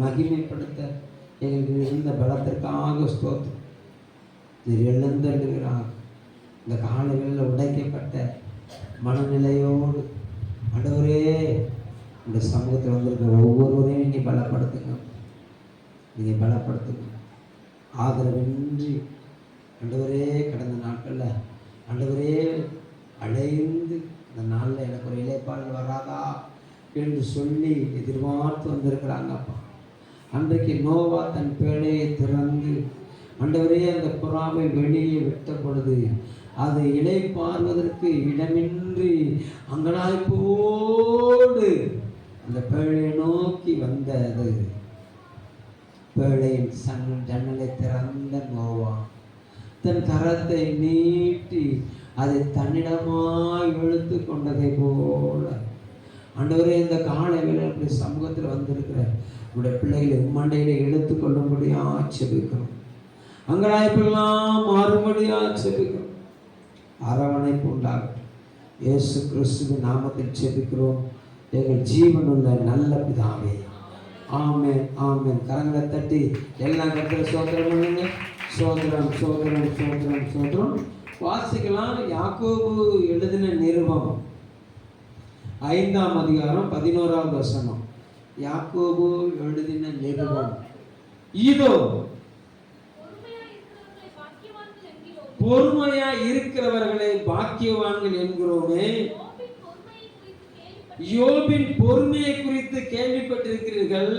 மகிமைப்படுத்த எங்களுக்கு இருந்த பலத்திற்காக ஸ்தோத்திரம். நீர் எழுந்தருளுகிறார். இந்த காலங்களில் உடைக்கப்பட்ட மனநிலையோடு ஆண்டவரே இந்த சமூகத்தில் வந்திருக்கிற ஒவ்வொருவரையும் நீங்கள் பலப்படுத்துங்க. நீங்கள் பலப்படுத்துங்க. ஆதரவின்றி ஆண்டவரே கடந்த நாட்களில் ஆண்டவரே அடைந்து இந்த நாளில் எனக்கு ஒரு இளைப்பாறுதல் வராதா என்று சொல்லி எதிர்பார்த்து வந்திருக்கிறாங்க. அப்பா, அன்றைக்கு நோவா தன் பேழையை திறந்து ஆண்டவரே அந்த புறாவை வெளியே விட்ட பொழுது அது இளைப்பாறுவதற்கு இடமின்றி அங்கலாய்ப்போடு அந்த பேழையை நோக்கி வந்தது. பேழையின் ஜன்னலை திறந்த நோவா தன் கரத்தை நீட்டி அதை தன்னிடமாய் இழுத்து கொண்டதை போல ஆண்டவரே இந்த காலையில் அப்படி சமூகத்தில் வந்திருக்கிற உங்களுடைய பிள்ளைகளை மண்டையில இழுத்து கொள்ளும்படியா செபிக்கிறோம். அங்கலாய்ப்பெல்லாம் மாறும்படியா செபிக்கிறோம். அரவணைப்பு உண்டாகட்டும். இயேசு கிறிஸ்துவின் நாமத்தில் செபிக்கிறோம் எங்கள் ஜீவனுள்ள நல்ல பிதாவே. ஆமென், ஆமென். கரங்களை தட்டி எல்லாம் கருத்துல சோதனம் பண்ணுங்க. சோதரம் சோதரம் சோதரம் சோதரம் வாசிக்கலாம். யாக்கோபு எழுதின நிருபம் 5ஆம் அதிகாரம் 11ஆவது வசனம். யாக்கோபு எழுதின நிருபம். இதோ பொறுமையா இருக்கிறவர்களை பாக்கியவான்கள் என்கிறோமே. யோபின் பொறுமையை குறித்து கேள்விப்பட்டிருக்கிறீர்கள்.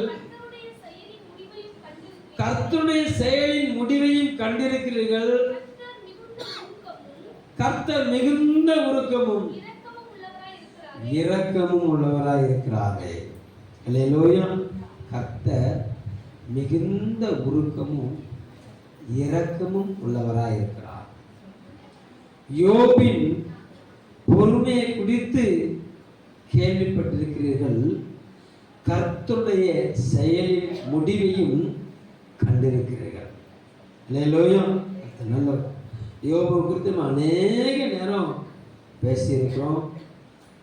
கர்த்தருடைய செயலின் முடிவையும் கண்டிருக்கிறீர்கள். கர்த்தர் மிகுந்த உருக்கமும் இரக்கமும் உள்ளவராய் இருக்கிறாரே. அல்லேலூயா. கர்த்தர் மிகுந்த உருக்கமும் இரக்கமும் உள்ளவராய் இருக்கிறார். யோபின் பொறுமையை குறித்து கேள்விப்பட்டிருக்கிறீர்கள். கர்த்தருடைய செயலின் முடிவையும் கண்டிருக்கிறீர்கள். அல்லேலூயா. நல்ல யோபு குறித்து அநேக நேரம் பேசியிருக்கிறோம்.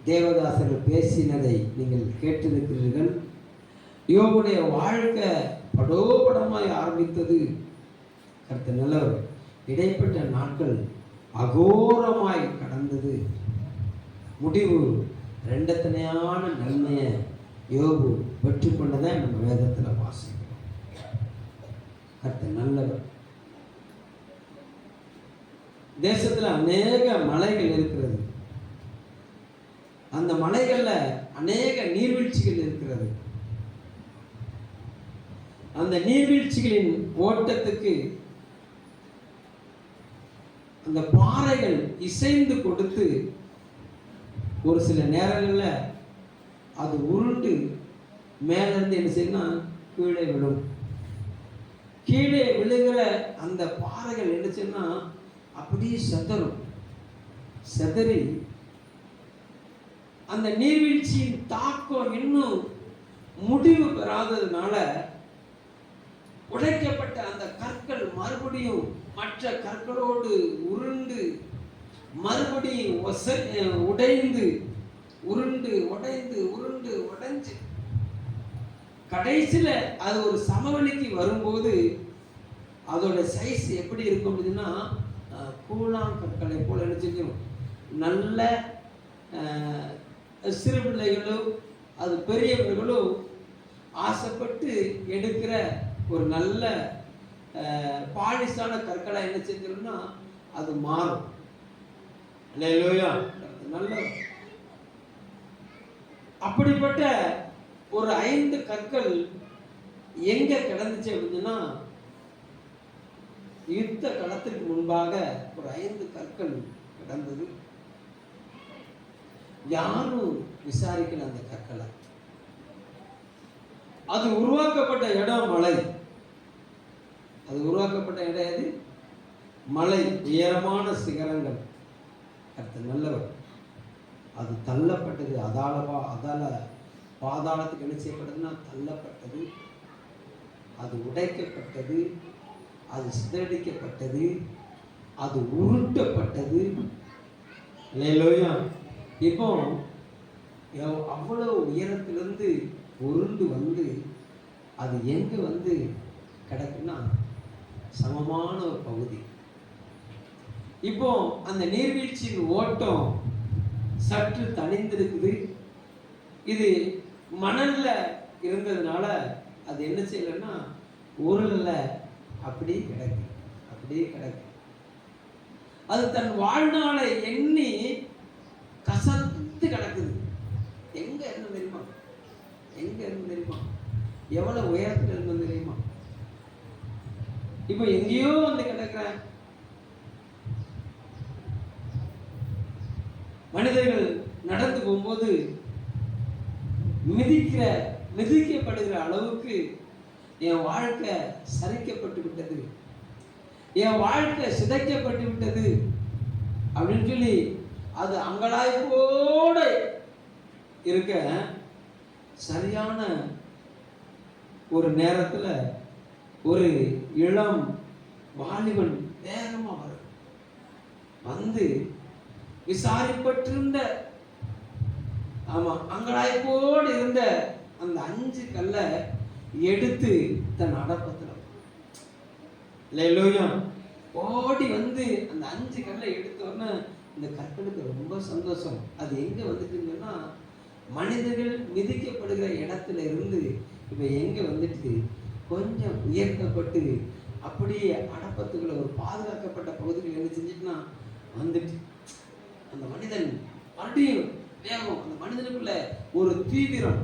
தேவதாசர்கள் பேசினதை நீங்கள் கேட்டிருக்கிறீர்கள். யோபுடைய வாழ்க்கை படோபடமாய் ஆரம்பித்தது. கர்த்தர் நல்லவர். இடைப்பட்ட நாட்கள் அகோரமாய் கடந்தது. முடிவு ரெண்டத்தனையான நன்மையை யோபு வெற்றி கொண்டதை நம்ம வேதத்தில் வாசிக்கிறோம். கர்த்தர் நல்லவர். தேசத்தில் அநேக மலைகள் இருக்கிறது. அந்த மலைகள்ல அநேக நீர்வீழ்ச்சிகள் இருக்கிறது. அந்த நீர்வீழ்ச்சிகளின் ஓட்டத்துக்கு அந்த பாறைகள் இசைந்து கொடுத்து ஒரு சில நேரங்களில் அது உருண்டு மேலிருந்து என்ன செய்யணும், கீழே விழும். கீழே விழுகிற அந்த பாறைகள் என்ன செய்யணும், அப்படியே செதறும். செதறி அந்த நீர்வீழ்ச்சியின் தாக்கம் இன்னும் முடிவு பெறாததுனால உடைக்கப்பட்ட அந்த கற்கள் மறுபடியும் மற்ற கற்களோடு உருண்டு மறுபடியும் உடைந்து உருண்டு உடைந்து உருண்டு உடைஞ்சு கடைசியில் அது ஒரு சமவெளிக்கு வரும்போது அதோட சைஸ் எப்படி இருக்கும் அப்படின்னா, கூழாங்கற்களை போல நினைச்சிருக்கோம். நல்ல சிறு பிள்ளைகளும் அது பெரியவர்களும் ஆசைப்பட்டு எடுக்கிற ஒரு நல்ல பாலிசான கற்களை என்ன செஞ்சிரும்னா அது மாறும். நல்ல அப்படிப்பட்ட ஒரு 5 கற்கள் எங்க கிடந்துச்சு அப்படின்னா, யுத்த களத்திற்கு முன்பாக ஒரு 5 கற்கள் கிடந்தது. யாரும் விசாரிக்கல அந்த கற்களை. அது உருவாக்கப்பட்ட இடம் மலை. அது உருவாக்கப்பட்ட இடம் எது? மலை, உயரமான சிகரங்கள். கர்த்தர் நல்லவர். அது தள்ளப்பட்டது. அதால பாதாளத்துக்கு என்ன செய்யப்பட்டதுன்னா தள்ளப்பட்டது. அது உடைக்கப்பட்டது. அது சிதறடிக்கப்பட்டது. அது உருட்டப்பட்டது. இல்லையா? இப்போ அவ்வளவு உயரத்திலிருந்து உருண்டு வந்து அது எங்கே வந்து கிடக்குன்னா சமமான ஒரு பகுதி. இப்போ அந்த நீர்வீழ்ச்சியின் ஓட்டம் சற்று தணிந்திருக்குது. இது மணல்ல இருந்ததுனால அது என்ன செய்யலைன்னா ஊரல்ல அப்படியே கிடக்கு, அப்படியே கிடக்கு. அது தன் வாழ்நாளை எண்ணி கசந்து கிடக்குது. எங்க இருந்து தெரியுமா? எங்க இருந்து தெரியுமா? எவ்வளவு உயரத்துல இருந்து தெரியுமா? இப்ப எங்கேயோ வந்து கிடக்குற மனிதர்கள் நடந்து போகும்போது மிதிக்கப்படுகிற அளவுக்கு என் வாழ்க்கை சரிக்கப்பட்டு விட்டது, என் வாழ்க்கை சிதைக்கப்பட்டு விட்டது அப்படின்னு சொல்லி அது அங்கலாய்ப்போட இருக்க சரியான ஒரு நேரத்துல ஒரு இளம் வாலிபன் வேகமா வந்து விசாரிப்பட்டிருந்த அங்கலாய்ப்போடு இருந்த அந்த 5 கல்லை எடுத்து தன் அடப்பத்தில் ஓடி வந்து அந்த 5 கல்லை எடுத்தோன்னா இந்த கற்களுக்கு ரொம்ப சந்தோஷம். அது எங்க வந்துட்டுங்கன்னா மனிதர்கள் மிதிக்கப்படுகிற இடத்துல இருந்து இப்ப எங்க வந்துட்டு கொஞ்சம் உயர்த்தப்பட்டு அப்படியே அடப்பத்துக்குள்ள ஒரு பாதுகாக்கப்பட்ட பகுதிகள் என்ன செஞ்சுட்டுனா வந்துட்டு அந்த மனிதன் மறுபடியும் வேகம், அந்த மனிதனுக்குள்ள ஒரு தீவிரம்,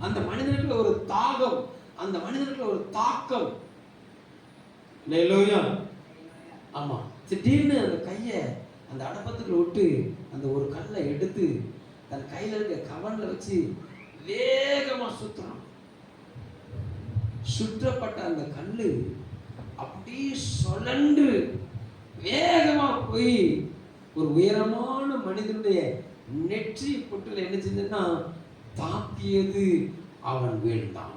அந்த மனிதனுக்குள்ள ஒரு தாகம், அந்த மனிதனுக்குள்ள ஒரு தாக்கம். ஆமா, திடீர்னு அந்த கையை அந்த அடப்பத்துக்குள்ள விட்டு அந்த ஒரு கல்லை எடுத்து தன் கையில இருக்க கவன்ல வச்சு வேகமா சுத்துறான். சுற்றப்பட்ட அந்த கல்லு அப்படியே சுழன்று வேகமா போய் ஒரு உயரமான மனிதனுடைய நெற்றி பொட்டுல என்ன செஞ்சதுன்னா தாக்கியது. அவன் வீழ்ந்தான்.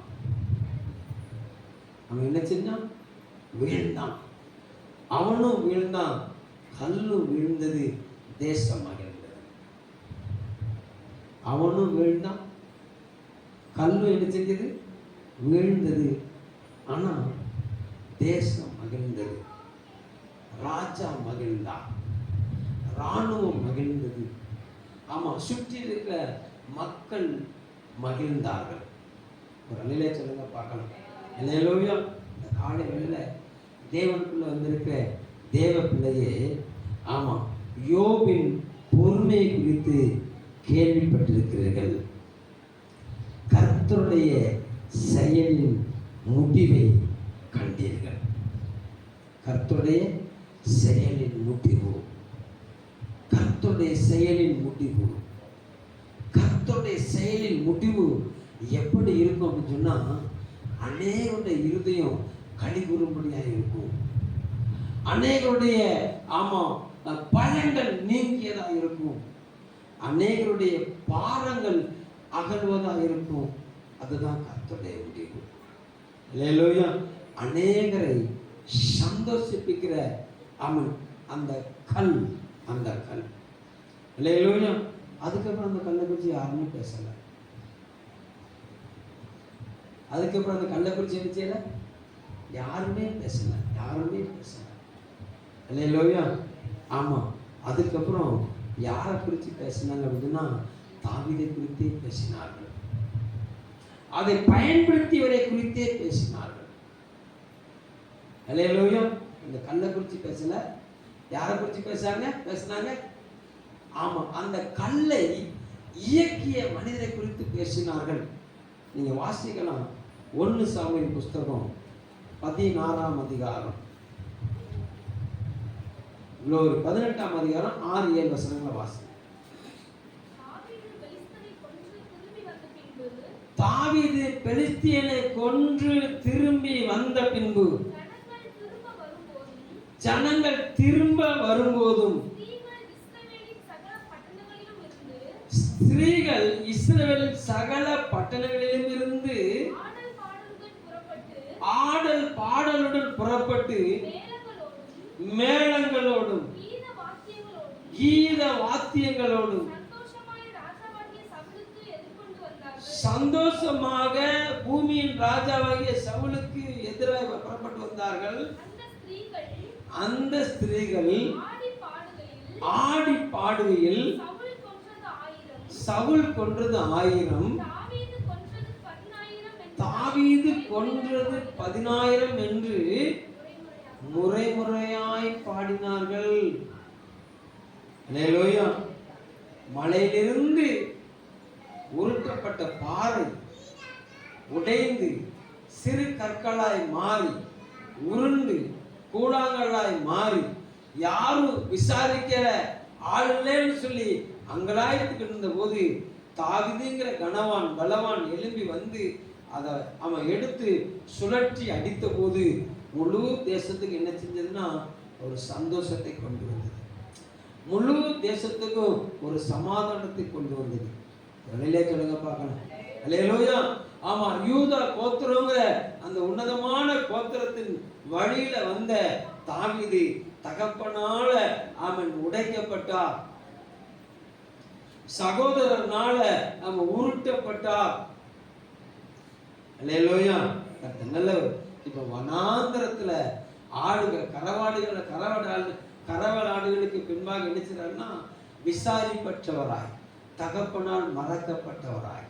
அவன் என்ன செஞ்சான்? வீழ்ந்தான். அவனும் வீழ்ந்தான், கல்லும் வீழ்ந்தது, தேசம் மகிழ்ந்தது. அவனும் வீழ்ந்தான், கல்லும் என்ன செஞ்சது? வீழ்ந்தது. ஆனா தேசம் மகிழ்ந்தது, ராஜா மகிழ்ந்தான், ராணுவம் மகிழ்ந்தது. ஆமா, சுற்றி இருக்கிற மக்கள் மகிழ்ந்தார்கள். ஒரு அலையிலே சொல்லுங்க பார்க்கலாம். அல்லேலூயா. இந்த காலை வேளையில தேவனுக்குள்ள வந்திருக்க தேவ பிள்ளையே, ஆமா, யோபின் பொறுமை குறித்து கேள்விப்பட்டிருக்கிறீர்கள். கர்த்தருடைய செயலின் முடிவை கண்டீர்கள். கர்த்தருடைய செயலின் முடிவு, கர்த்தருடைய செயலின் முடிவு, கர்த்தருடைய செயலின் முடிவு எப்படி இருக்கும் அப்படின்னு சொன்னா அநேகருடைய இருதயம் களி கூறும்படியாக இருக்கும். அநேகருடைய பயங்கள் நீங்கியதாக இருக்கும். அநேகருடைய பாரங்கள் அகழ்வதாக இருக்கும். அதுதான் கர்த்தருடைய முடிவு. அல்லேலூயா. அநேகரை சந்தோஷிப்பிக்கிற அந்த கல், அந்த கல். அல்லேலூயா. அதுக்கப்புறம் அந்த கல்லை குறித்து யாருமே பேசல. அதுக்கப்புறம் அந்த கல்லை குறித்து என்ன செய்யல? யாருமே பேசல, யாருமே பேசல. அல்லேலூயா. ஆமா, அதுக்கப்புறம் யாரை குறித்து பேசினாங்க அப்படின்னா தாவீதை குறித்தே பேசினார்கள். அதை பயன்படுத்தியவரை குறித்தே பேசினார்கள். அல்லேலூயா. இந்த கல்லை குறித்து பேசல, யாரை குறித்து பேசினாங்க? ஆமா, அந்த கல்லை இயக்கிய மனிதரை குறித்து பேசினார்கள். நீங்க வாசிக்கலாம் 1 சாமுவேல் புஸ்தகம் 16ஆம் அதிகாரம், 18ஆம் அதிகாரம் 6-7 வசனங்களை வாசி. தாவீது பெலிஸ்தியனை கொன்று திரும்பி வந்த பின்பு, ஜனங்கள் திரும்ப வரும்போதும் ஸ்திரீகள் இஸ்ரவேலின் சகல பட்டணங்களிலும் இருந்து ஆடல் பாடலுடன் புறப்பட்டு மேளங்களோடும் கீத வாத்தியங்களோடும் சந்தோஷமாக பூமியின் ராஜாவாகிய சவுலுக்கு எதிராக புறப்பட்டு வந்தார்கள். அந்த ஸ்திரீகள் ஆடி பாடுகையில் சவுல் கொன்றது 1000, தாவீது கொன்றது 10,000 என்று முறைமுறையாய் பாடினார்கள். அல்லேலூயா. மலையிலிருந்து உருட்டப்பட்ட பாறை உடைந்து சிறு கற்களாய் மாறி உருண்டு கூழாங்கல்லாய் மாறி யாரும் விசாரிக்கிற ஆள் இல்லைன்னு சொல்லி அங்கலாய்த்துக்கிட்டு இருந்த போது தாவீதுங்கிற கனவான் பலவான் எழும்பி வந்து அதை அவன் எடுத்து சுழற்றி அடித்த போது முழு தேசத்துக்கு என்ன செஞ்சதுன்னா ஒரு சந்தோஷத்தை கொண்டு வந்தது. முழு தேசத்துக்கும் ஒரு சமாதானத்தை கொண்டு வந்தது. வெளியிலே சொல்லுங்க பார்க்கலாம். அல்லேலூயா. ஆமா, யூதா கோத்திரங்கிற அந்த உன்னதமான கோத்திரத்தின் வழியில வந்த தாவீது தகப்பனால அவன் உடைக்கப்பட்டார், சகோதரனால அவன் உருட்டப்பட்டார். அல்லேலூயா. நல்லவர். இப்ப வனாந்தரத்துல ஆடுகள் கரவலாடுகளுக்கு பின்பாக நினைச்சாருன்னா விசாரிப்பற்றவராய், தகப்பனால் மறக்கப்பட்டவராய்,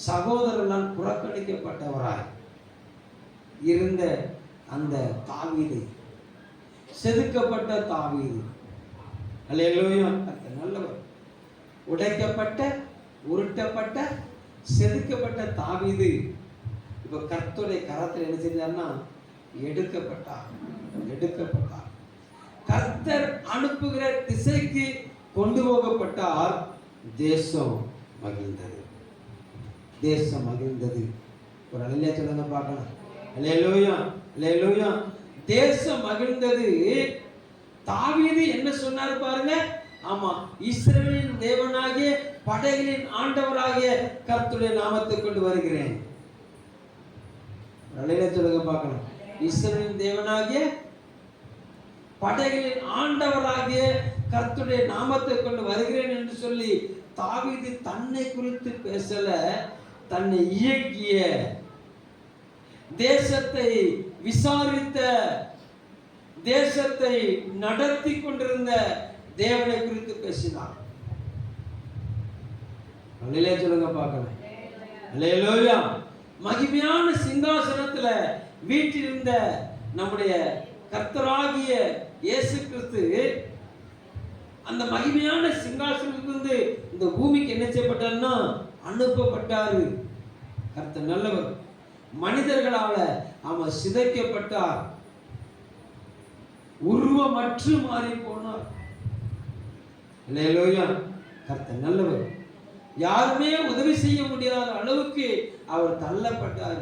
சகோதரனால் புறக்கணிக்கப்பட்டவராய் இருந்த அந்த தாவீது, செதுக்கப்பட்ட தாவீது. அல்லேலூயா. நல்லவர். உடைக்கப்பட்ட, உருட்டப்பட்ட, செதுக்கப்பட்ட தாவீது இப்ப கர்த்தருடைய கரத்தில் என்ன செஞ்சார்னா எடுக்கப்பட்டார். கர்த்தர் அனுப்புகிற திசைக்கு கொண்டு போகப்பட்டார். தேசம் மகிழ்ந்தது. ஒரு அல்லேலூயா சொல்லுங்க பார்க்கலாம். அல்லேலூயா. தேசம் மகிழ்ந்தது. தாவீது என்ன சொன்னாரு பாருங்க. ஆமா, இஸ்ரவேலின் தேவனாகிய படைகளின் ஆண்டவராகிய கர்த்தருடைய நாமத்தை கொண்டு வருகிறேன். அல்லேலூயா சொல்லுங்க பார்க்கலாம். இஸ்ரவேலின் தேவனாகிய படைகளின் ஆண்டவராகிய கர்த்தருடைய நாமத்தை கொண்டு வருகிறேன் என்று சொல்லி தாவீது தன்னை குறித்து பேசல, தன்னை இயக்கிய, தேசத்தை விசாரித்த, தேசத்தை நடத்தி கொண்டிருந்த தேவனை குறித்து பேசினார். அல்லேலூயா சொல்லுங்க பார்க்கலாம். அல்லேலூயா. மகிமையான சிங்காசனத்துல வீற்றிருந்த நம்முடைய கர்த்தராகிய இயேசு கிறிஸ்து அந்த மகிமையான சிங்காசனத்திலிருந்து இந்த பூமிக்கு என்ன செய்யப்பட்டார்னா அனுப்பப்பட்டாரு. கர்த்தர் நல்லவர். மனிதர்களால அவன் சிதைக்கப்பட்டார், உருவமற்று மாறி போனார். அல்லேலூயா. கர்த்தர் நல்லவர். யாருமே உதவி செய்ய முடியாத அளவுக்கு அவர் தள்ளப்பட்டார்.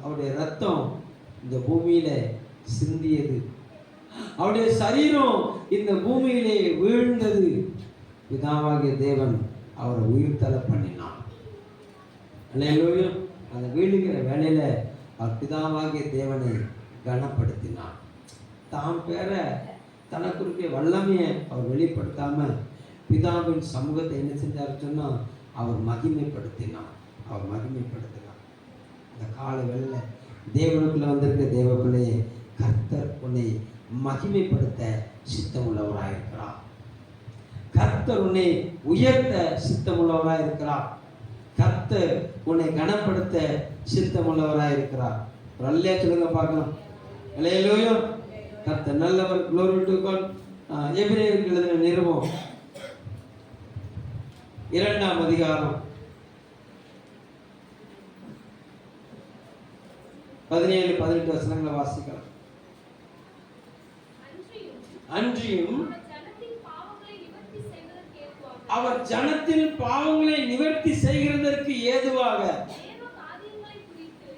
அவருடைய ரத்தம் இந்த பூமியில சிந்தியது. அவருடைய சரீரம் இந்த பூமியிலே வீழ்ந்தது. பிதாவாகிய தேவன் அவரை உயிர்த்தல பண்ணினார். அல்லேலூயா. அந்த வீழுகிற வேளையில அவர் பிதாவாகிய தேவனை கனப்படுத்தினார். தாம் பேர தனக்குரிய வல்லமையை அவர் வெளிப்படுத்தாம பிதாவின் சமூகத்தை என்ன செஞ்சார் சொன்னா அவர் மகிமைப்படுத்தினார். அந்த கால வேளையில தேவனுக்குள்ள வந்திருக்க தேவ பிள்ளையே, கர்த்தர் உன்னை மகிமைப்படுத்த சித்தம் உள்ளவராயிருக்கிறார். கர்த்தர் உன்னை உயர்த்த சித்தம் உள்ளவராயிருக்கிறார். கர்த்தர் உன்னை கனப்படுத்த சித்தம் உள்ளவராயிருக்கிறார். அல்லேலூயா சொல்லுங்க பார்க்கலாம். அல்லேலூயா. கர்த்தர் நல்லவர். glory to God. எபிரேயருக்கு எழுதின நிருபம் 2ஆம் அதிகாரம் 17-18 வசனங்களை வாசிக்கலாம். அன்றியும் அவர் ஜனத்தின் பாவங்களை நிவர்த்தி செய்கிறதற்கு ஏதுவாக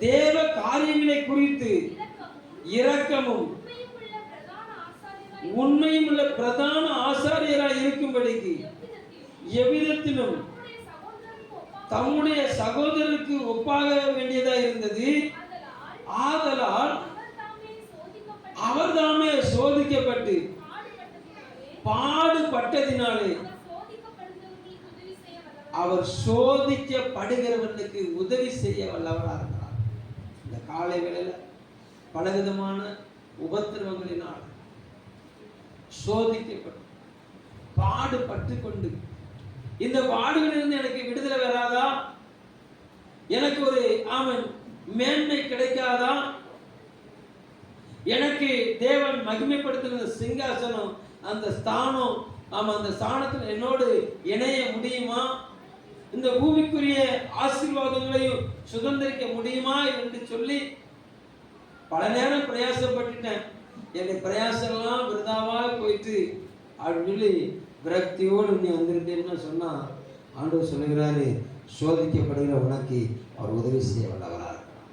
தேவ காரியங்களை குறித்து இரக்கமும் உண்மையும் உள்ள பிரதான ஆசாரியராய் இருக்கும்படிக்கு எவ்விதத்திலும் தம்முடைய சகோதரருக்கு ஒப்பாக வேண்டியதா இருந்தது. ஆதலால் அவர் தாமே சோதிக்கப்பட்டு பாடுபட்டதினாலே அவர் சோதிக்கப்படுகிறவனுக்கு உதவி செய்ய வல்லவராக இருக்கிறார். இந்த காலை வேளையில பலவிதமான உபத்திரவங்களினால் சோதிக்கப்பட்டு பாடுபட்டு கொண்டு, இந்த பாடுகளிலிருந்து எனக்கு விடுதலை வராதா, எனக்கு ஒரு மேன்மை கிடைக்காதா, எனக்கு தேவன் மகிமைப்படுத்துகிற சிங்காசனம், அந்த ஸ்தானம், அந்த ஸ்தானத்தில் என்னோடு இணைய முடியுமா, இந்த பூமிக்குரிய ஆசீர்வாதங்களையும் சுதந்திரிக்க முடியுமா என்று சொல்லி பல நேரம் பிரயாசப்பட்டுட்டேன். என்னுடைய பிரயாசம்லாம் விருதாவாக போயிட்டு அப்படின்னு சொல்லி விரக்தியோடு நீ வந்திருக்கேன்னு சொன்னா, ஆண்டவர் சொல்லுகிறாரு, சோதிக்கப்படுகிற உனக்கு அவர் உதவி செய்ய வல்லவராக இருக்கிறார்.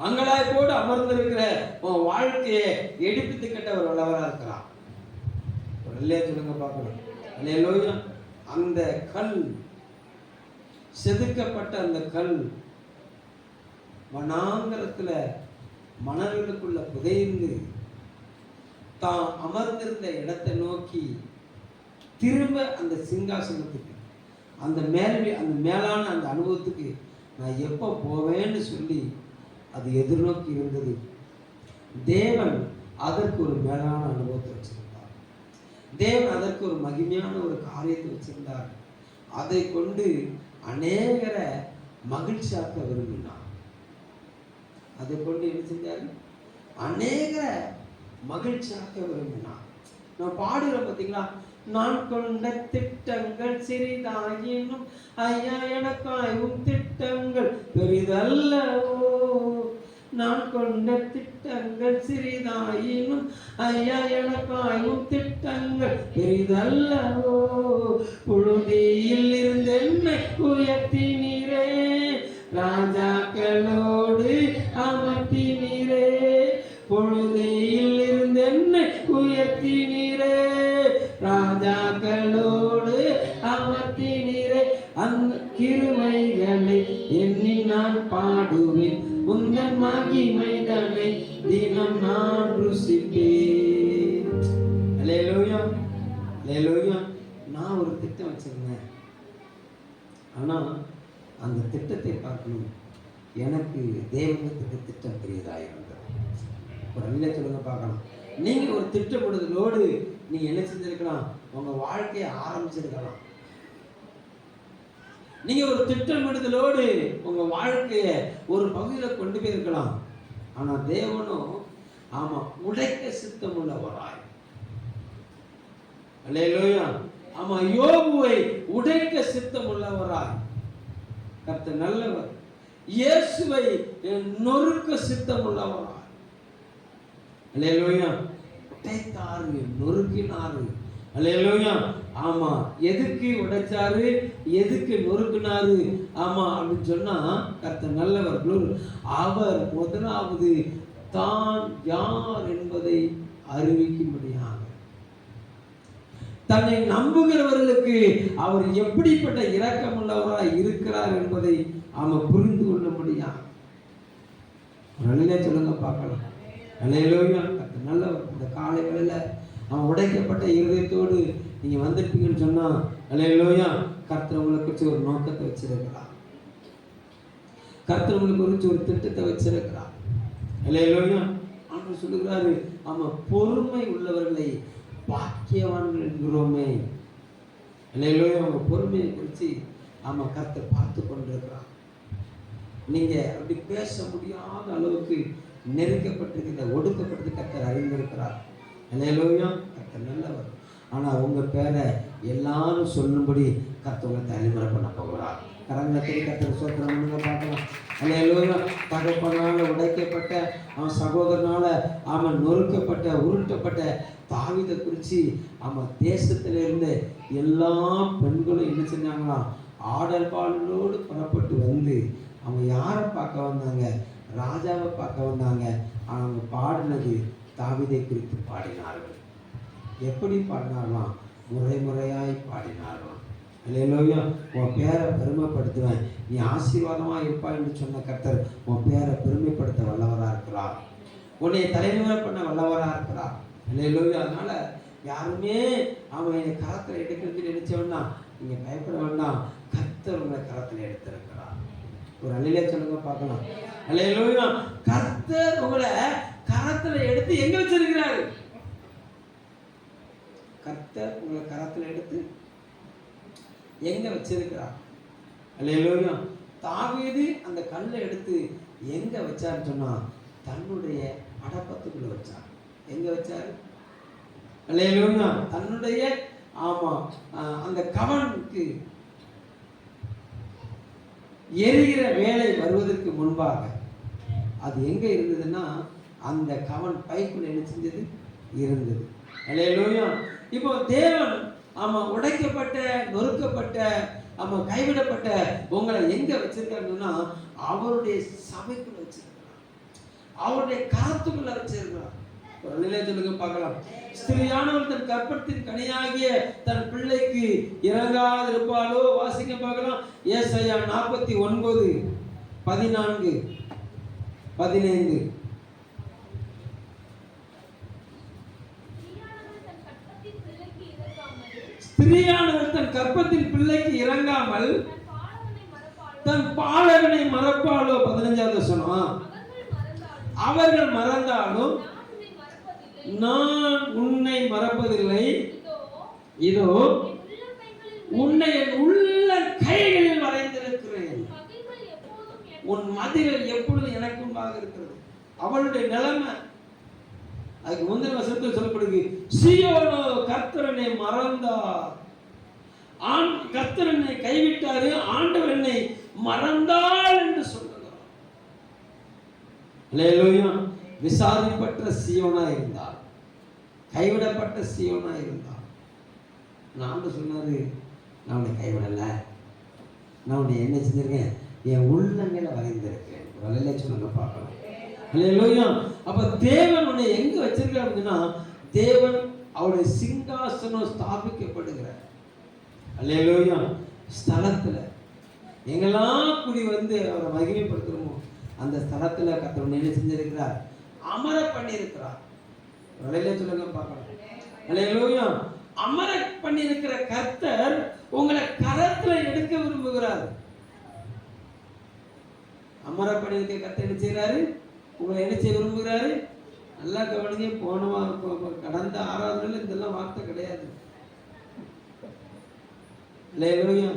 அங்கலாய்ப்போடு அமர்ந்திருக்கிற உன் வாழ்க்கையை எடுப்பித்து கட்ட அவர் வல்லவராக இருக்கிறார். சொல்லுங்க பார்க்கணும். அல்லேலூயா. அந்த கல், செதுக்கப்பட்ட அந்த கல் வனாந்தரத்துல மணல்களுக்குள்ள புதைந்து தான் அமர்ந்திருந்த இடத்தை நோக்கி திரும்ப அந்த சிங்காசனத்துக்கு, அந்த மேலான அந்த அனுபவத்துக்கு நான் எப்போ போவேன்னு சொல்லி அது எதிர்நோக்கி இருந்தது. தேவன் அதற்கு ஒரு மேலான அனுபவத்தை வச்சிருந்தார். தேவன் அதற்கு ஒரு மகிமையான ஒரு காரியத்தை வச்சிருந்தார். அதை கொண்டு அநேகரை மகிழ்ச்சியாக்க விரும்பினார். அதை கொண்டு என்ன செஞ்சாரு? அநேகரை மகிழ்ச்சியாக்க விரும்பினார். நான் பாடுகிறேன் பார்த்தீங்களா, நான் கொண்ட திட்டங்கள் சிறிதாயினும் ஐயா எனக்காயும் திட்டங்கள் பெரிதல்லவோ, நான் கொண்ட திட்டங்கள் சிறிதாயினும் ஐயா எனக்காயும் திட்டங்கள் பெரிதல்லவோ, புழுதியில் இருந்து என்னை உயர்த்தினீரே, ராஜாக்களோடு அமர்த்தினீரே, பொழுதியில் இருந்து என்னை உயர்த்தினீரே, ராஜாக்களோடு அமர்த்தினீரே, அந்த கிருபைகளை எண்ணி நான் பாடுவேன், உந்தன் மகிமைதனை தினம் நான் ருசிப்பேன். அல்லேலூயா, அல்லேலூயா. நான் ஒரு திட்டம் வச்சிருந்தேன், ஆனா அந்த திட்டத்தை பார்க்கணும், எனக்கு தேவனுக்கு திட்டம் பெரியதாக இருந்தது. ஒரு நல்ல சொல்லுங்க பார்க்கலாம். நீங்க ஒரு திட்டமிடுதலோடு நீங்க என்ன செஞ்சிருக்கலாம்? உங்க வாழ்க்கையை ஆரம்பிச்சிருக்கலாம். நீங்க ஒரு திட்டமிடுதலோடு உங்க வாழ்க்கையை ஒரு பகுதியில கொண்டு போயிருக்கலாம். ஆனா தேவனும் உடைக்க சித்தம் உள்ளவராய், அல்லேலூயா, யோபுவை உடைக்க சித்தம் உள்ளவராய் கர்த்தர் நல்லவர். இயேசுவை நொறுக்க சித்தம் உள்ளவராய், அல்லேலூயா, உடைத்தாரு, நொறுக்கினாரு. அல்லேலூயா. எதுக்கு உடைச்சாரு, எதுக்கு நொறுக்கினாரு அப்படின்னு சொன்னா கர்த்தர் நல்லவர். அவர் முதலாவது தான் யார் என்பதை அறிவிக்கும்படியாக தன்னை நம்புகிறவர்களுக்கு அவர் எப்படிப்பட்ட இரக்கம் உள்ளவராய் இருக்கிறார் என்பதை புரிந்து கொள்ள முடியாது. நல்ல சொல்லுங்க பார்க்கலாம். அல்லேலூயா. கர்த்தர் நல்லவர். இந்த காலை வேளையில உடைக்கப்பட்ட இருதயத்தோடு நீங்க வந்திருப்பீங்கன்னு சொன்னா, அல்லேலூயா, கர்த்தர் உங்களை குறித்து ஒரு நோக்கத்தை வச்சிருக்கிறார். கர்த்தர் உங்களுக்கு குறித்து ஒரு திட்டத்தை வச்சிருக்கிறார். அல்லேலூயா. ஆண்டவர் சொல்லுகிறாரு, பொறுமை உள்ளவர்களை பாக்கியவான்கள் என்கிறோமே. அல்லேலூயா. அவங்க பொறுமையை குறித்து கர்த்தர் பார்த்து கொண்டிருக்கிறார். நீங்க அப்படி பேச முடியாத அளவுக்கு நெருக்கப்பட்டிருக்கிற, ஒடுக்கப்பட்டு கர்த்தர் அறிந்திருக்கிறார். அல்லேலூயா. கர்த்தர் நல்லவர். ஆனா உங்க பேரை எல்லாரும் சொல்லும்படி கர்த்தர் தலைமுறை பண்ண போகிறார். கரங்களை கர்த்தர் சோத்திரம் பண்ணுங்க பார்க்கலாம். அல்லேலூயா. தகப்பனால உடைக்கப்பட்ட, அவன் சகோதரனால நொறுக்கப்பட்ட, உருட்டப்பட்ட தாவீதை குறித்து தேசத்துல இருந்த எல்லா பெண்களும் என்ன செஞ்சாங்களாம்? ஆடல் பாடலோடு புறப்பட்டு வந்து அவங்க யாரை பார்க்க வந்தாங்க? ராஜாவை பார்க்க வந்தாங்க. அவங்க பாடினது தாவீதை குறித்து பாடினார்கள். எப்படி பாடினார்களாம்? முறையாய் பாடினார்களாம். அல்லேலூயா. உன் பேரை பெருமைப்படுத்துவேன், நீ ஆசீர்வாதமா இருப்பாய் என்று சொன்ன கர்த்தர் உன் பேரை பெருமைப்படுத்த வல்லவரா இருக்கிறார். உன்னை தலைமுறை பண்ண வல்லவரா இருக்கிறார். அல்லேலூயா. அதனால யாருமே அவன் என்னை கரத்தில் எடுக்கிறது நினைச்சவன்னா நீங்க பயப்பட வேண்டாம், கர்த்தர் உங்களை கரத்தில் எடுத்திருக்கிறார். ஒரு அல்லேலூயா சொல்லுங்க பார்க்கலாம். அல்லேலூயா. கர்த்தர் உங்களை கரத்தில் எடுத்து எங்க வச்சிருக்கிறாரு? கர்த்தர் உங்களை கரத்தில் எடுத்து எங்க வச்சிருக்கிறார்? அல்லேலூயா. தாவீது அந்த கல்லை எடுத்து எங்க வச்சாருன்னு சொன்னா தன்னுடைய அடப்பத்துக்குள்ள வச்சார். எங்க வச்சாரு? அல்லேலூயா. தன்னுடைய அந்த கவனுக்கு எரிகிற வேலை வருவதற்கு முன்பாக அது எங்க இருந்ததுன்னா அந்த கவன் பைக்குள்ள என்ன செஞ்சது இருந்தது. அல்லேலூயா. இப்போ தேவன் உடைக்கப்பட்ட, நொறுக்கப்பட்ட, கைவிடப்பட்ட உங்களை எங்க வச்சிருக்காருன்னா அவருடைய சபைக்குள்ள வச்சிருக்கிறார், அவருடைய கரத்துக்குள்ள வச்சிருக்கிறார். சொல்லுங்க பார்க்கலாம். ஸ்திரியானவள் தன் கற்பத்தின் கனியாகிய தன் பிள்ளைக்கு இறங்காதிருப்பாளோ? வாசிக்க பார்க்கலாம். ஏசாயா 49:14-15. ஸ்திரியானவள் தன் கற்பத்தின் பிள்ளைக்கு இறங்காமல் தன் பாலகனை மறப்பாளோ? 15வது வசனம். அவர்கள் மறந்தாலும் நான் உன்னை மறப்பதில்லை, இதோ உன்னை என் உள்ள கைகளில் வரைந்திருக்கிறேன், உன் மதில்கள் எப்பொழுதும் எனக்கு முன்பாக இருக்கிறது. அவளுடைய நிலைமை அதுக்கு முந்தின வசனத்தில் சொல்லப்படுது, சீயோனோ கர்த்தரனை மறந்தார், கர்த்தர் என்னை கைவிட்டாரு, ஆண்டவர் என்னை மறந்தாள் என்று சொல்லுகிறார். அல்லேலூயா. விசாரிப்பட்ட சீயோனா இருந்தார், கைவிடப்பட்ட சீயோனா இருந்தார். நான் சொன்னாரு, நான் உன்னை கைவிடல, நான் உன்னை என்ன செஞ்சிருக்கேன், என் உள்ளங்களை வரைந்திருக்கேன். வலையில சொல்லுங்க பார்க்கலாம். அல்லேலூயா. அப்ப தேவன் உன்னை எங்க வச்சிருக்காரு அப்படின்னா தேவன் அவருடைய சிங்காசனம் ஸ்தாபிக்கப்படுகிற அல்லேலூயா ஸ்தலத்துல எங்கெல்லாம் கூடி வந்து அவரை மகிமைப்படுத்துறோமோ அந்த ஸ்தலத்துல கர்த்தர் என்ன செஞ்சிருக்கிறார், அமர பண்ணியிருக்கிறார். வலையில சொல்லுங்க பார்க்கலாம். அல்லேலூயா. அமர பண்ணியிருக்கிற கர்த்தர் உங்களை கரத்துல எடுக்க விரும்புகிறார். அமர பண்ணியிருக்கிற கர்த்தர் என்ன செய்யறாரு, உங்களை என்ன செய்ய விரும்புகிறாரு? நல்லா கவனிங்க. கடந்த ஆராதனையில் இதெல்லாம் வார்த்தை கிடையாது. அல்லேலூயா.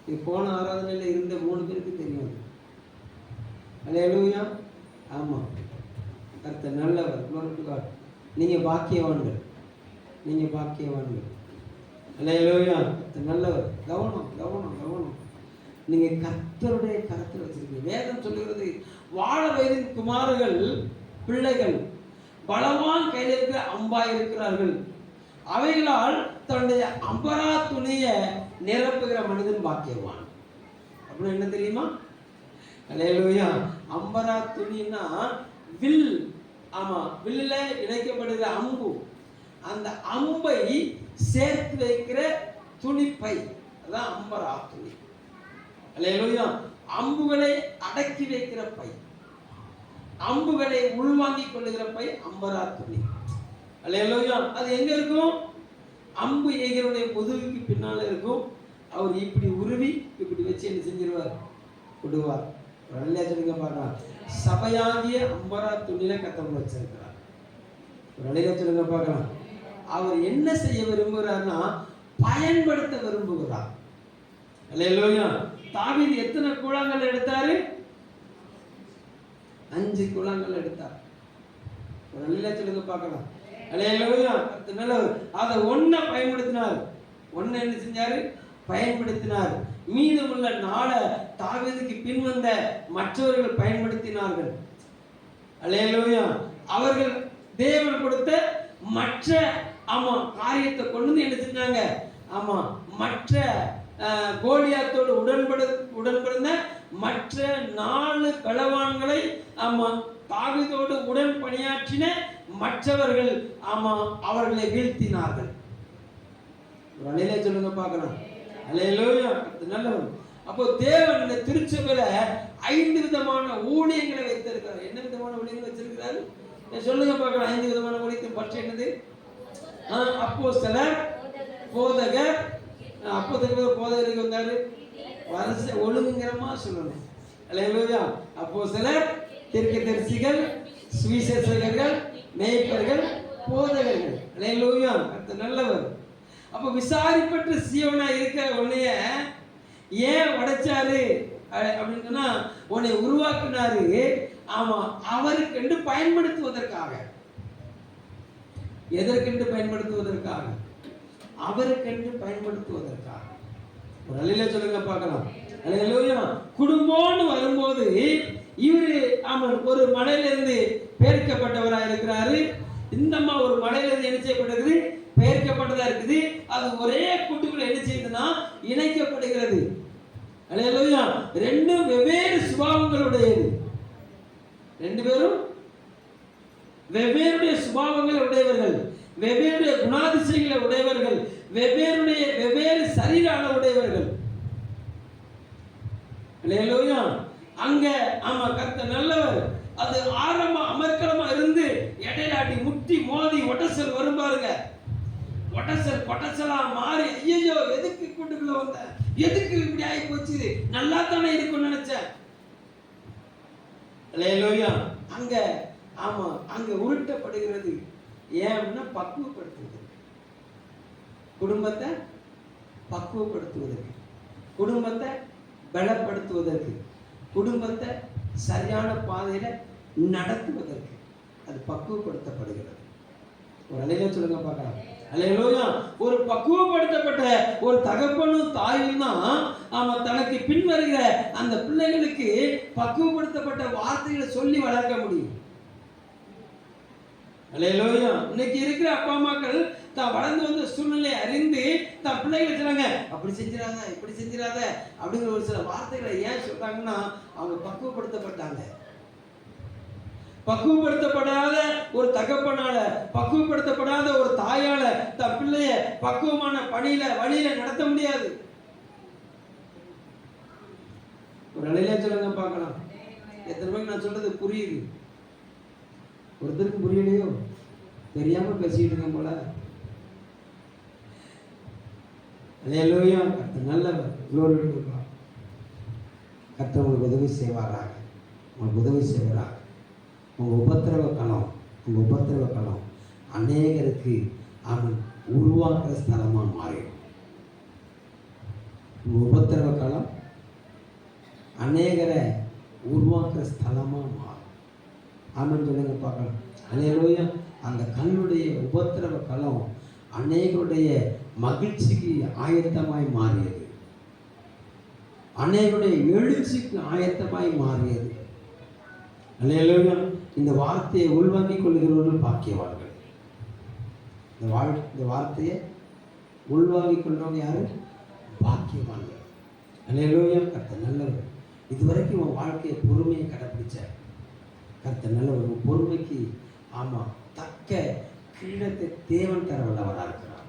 இது போன ஆராதனையில் இருந்த 3 பேருக்கு தெரியும். அல்லேலூயா. ஆமா, கர்த்தர் நல்லவர். நீங்க பாக்கியவான்கள், நீங்க பாக்கியவான்கள். அல்லேலூயா. கர்த்தர் நல்லவர். கவனம் கவனம் கவனம். நீங்க கர்த்தருடைய கரத்தில் வச்சிருக்கீங்க. வேதம் சொல்லுகிறது, வாழ வயதின் குமாரர்கள் பிள்ளைகள் பலவான் கையில் இருக்கிற அம்பாய் இருக்கிறார்கள், அவைகளால் தன்னுடைய அம்பரா துணியை நிரப்புகிற மனிதன் பாக்கியவான். அப்படின்னு என்ன தெரியுமா? அல்லேலூயா. அம்பரா துணின்னா வில். ஆமா, வில்லுல இணைக்கப்படுகிற அம்பு, அந்த அம்பை சேர்த்து வைக்கிற துணிப்பை, அதான் அம்பரா துணி. அல்லேலூயா. அம்புகளை அடக்கி வைக்கிற பை, அம்புகளை உள்வாங்கிக் கொள்ளுகிற பை அம்பரா துணி. அல்லேலூயா. அது எங்க இருக்கும்? அம்பு ஏகிறனுடைய முதுகுக்கு பின்னால இருக்கும். அவர் இப்படி உருவி இப்படி வச்சு என்ன செஞ்சிருவார், விடுவார். நல்ல சொல்லுங்க பார்க்கலாம். சபையாகிய அம்பரா துணியில கத்தம் வச்சிருக்கிறார். நல்ல சொல்லுங்க பார்க்கலாம். அவர் என்ன செய்ய விரும்புகிறார்னா பயன்படுத்த விரும்புகிறார். அல்லேலூயா. தாவீது எத்தனை கூழாங்கல் எடுத்தாரு? 5 கூழாங்கல் எடுத்தார். நல்ல சொல்லுங்க பார்க்கலாம். அல்லேலூயா. அதை ஒன்ன பயன்படுத்தினார். ஒன்ன என்ன செஞ்சாரு? பயன்படுத்தினார். மீதமுள்ள 4 தாவீதுக்கு பின் வந்த மற்றவர்கள் பயன்படுத்தினார்கள். அல்லேலூயா. அவர்கள் தேவன் கொடுத்த மற்ற காரியத்தை கொண்டு என்ன செஞ்சாங்க? மற்ற கோலியாத்தோடு உடன்படுந்த மற்ற 4 பலவான்களை தாவீதோடு உடன் பணியாற்றின மற்றவர்கள் அவர்களை வீழ்த்தினார்கள். அலையிலே சொல்லுங்க பார்க்கலாம். அல்லேலூயா. நல்லவர். அப்போ தேவன் இந்த திருச்சபையில 5 விதமான ஊழியங்களை வைத்திருக்கிறார். என்ன விதமான ஊழியங்கள் வச்சிருக்கிறாரு சொல்லுங்க பார்க்கலாம். 5 விதமான ஊழியத்தின் பற்றி என்னது? அப்போஸ்தலர், போதகர், அப்போதைக்கு போதகருக்கு வந்தாரு, வருஷ ஒழுங்குங்கிறமா சொல்லணும். அல்லேலூயா. அப்போஸ்தலர், தீர்க்கதரிசிகள், சுவிசேஷகர்கள், மேய்ப்பர்கள், போதகர்கள். அல்லேலூயா. கர்த்தர் நல்லவர். அப்ப விசாரிப்பற்ற சீவனா இருக்கிற உன்னைய ஏன் உடைச்சாரு அப்படின்னு சொன்னா, உன்னை உருவாக்குனாரு. ஆமா, அவருக்கென்று பயன்படுத்துவதற்காக. எதற்கென்று பயன்படுத்துவதற்காக? அவருக்கென்று பயன்படுத்துவதற்காக. ஒரு அல்லேலூயா சொல்லுங்க பார்க்கலாம். அல்லேலூயா. குடும்பம்னு வரும்போது இவரு ஒரு மலையிலிருந்து பெயர்க்கப்பட்டவராக இருக்கிறாரு. இந்த அம்மா ஒரு மலையிலிருந்து என்ன செய்யப்பட்டது? பெயர்க்கப்பட்டதா இருக்குது. அது ஒரே கூட்டுக்குள்ள என்ன செய்யுதுன்னா இணைக்கப்படுகிறது. அல்லேலூயா. ரெண்டும் வெவ்வேறு சுபாவங்களுடையது. ரெண்டு பேரும் வெவ்வேறு சுபாவங்களை உடையவர்கள், வெவ்வேறு குணாதிசயங்களை உடையவர்கள், வெவ்வேறு சரீர அளவு உடையவர்கள். அல்லேலூயா. அங்க கர்த்தர் நல்லவர். அது ஆரம்ப அமர்க்கலமா இருந்து இடையில அடி முட்டி மோதி ஒட்டசல் வரும் பாருங்க. கொட்டசலா மாறி, ஐயோ எதுக்கு கூட்டுக்குள்ள வந்த, எதுக்கு இப்படி ஆகி போச்சு, நல்லா தானே இருக்கும்னு நினைச்சேன். அல்லேலூயா. அங்க உருட்டப்படுகிறது. ஏன்னா பக்குவப்படுத்துவது, குடும்பத்தை பக்குவப்படுத்துவதற்கு, குடும்பத்தை பலப்படுத்துவதற்கு, குடும்பத்தை சரியான பாதையில நடத்துவதற்கு அது பக்குவப்படுத்தப்படுகிறது. ஒரு அல்லேலூயா சொல்லுங்க பார்க்கலாம். அல்லேலூயா. ஒரு பக்குவப்படுத்தப்பட்ட ஒரு தகப்பனும் தாயும் தான் தனக்கு பின்வருகிற அந்த பிள்ளைகளுக்கு பக்குவப்படுத்தப்பட்ட வார்த்தைகளை சொல்லி வளர்க்க முடியும். அல்லேலூயா. இன்னைக்கு இருக்கிற அப்பா அம்மாக்கள் தான் வளர்ந்து வந்த சூழ்நிலை அறிந்து தான் பிள்ளைகளை சொல்றாங்க, அப்படி செஞ்சிடாத, இப்படி செஞ்சிடாத அப்படிங்கிற ஒரு சில வார்த்தைகளை ஏன் சொல்றாங்கன்னா, அவங்க பக்குவப்படுத்தப்பட்டாங்க. பக்குவப்படுத்தப்படாத ஒரு தகப்பனால, பக்குவப்படுத்தப்படாத ஒரு தாயால தன் பிள்ளைய பக்குவமான வழியில நடத்த முடியாது. ஒரு நிலையில சொல்லுங்க பார்க்கலாம். எத்தனை பேருக்கு நான் சொல்றது புரியுது? ஒருத்தருக்கு புரியலையோ? தெரியாம பேசிட்டு இருக்க போல. அல்லேலூயா. கர்த்தர் நல்லவர். glory to God. கர்த்தர் உங்களுக்கு உதவி செய்வாராக, உங்களுக்கு உதவி செய்வாராக. உங்கள் உபத்திரவ களம் அநேகருக்கு அவன் உருவாக்குற ஸ்தலமாக மாறிடும். உங்கள் உபத்திரவ களம் அநேகரை உருவாக்குற ஸ்தலமாக மாறும். ஆமென் சொல்லுங்க பார்க்கலாம். அல்லேலூயா. அந்த கண்ணுடைய உபத்திரவ களம் அநேகருடைய மகிழ்ச்சிக்கு ஆயத்தமாய் மாறியது, அநேகருடைய எழுச்சிக்கு ஆயத்தமாய் மாறியது. அல்லேலூயா. இந்த வார்த்தையை உள்வாங்கிக் கொள்கிறவர்கள் பாக்கியவான்கள். இந்த வார்த்தையை உள்வாங்கிக் கொள்றவங்க யாரு? பாக்கியவான்கள். அல்லேலூயா. கர்த்தர் நல்லவர். இதுவரைக்கும் உன் வாழ்க்கையை பொறுமையை கடைபிடிச்ச கர்த்தர் நல்லவர். உன் பொறுமைக்கு தக்க கிரீடத்தை தேவன் தர வல்லவராக இருக்கிறார்.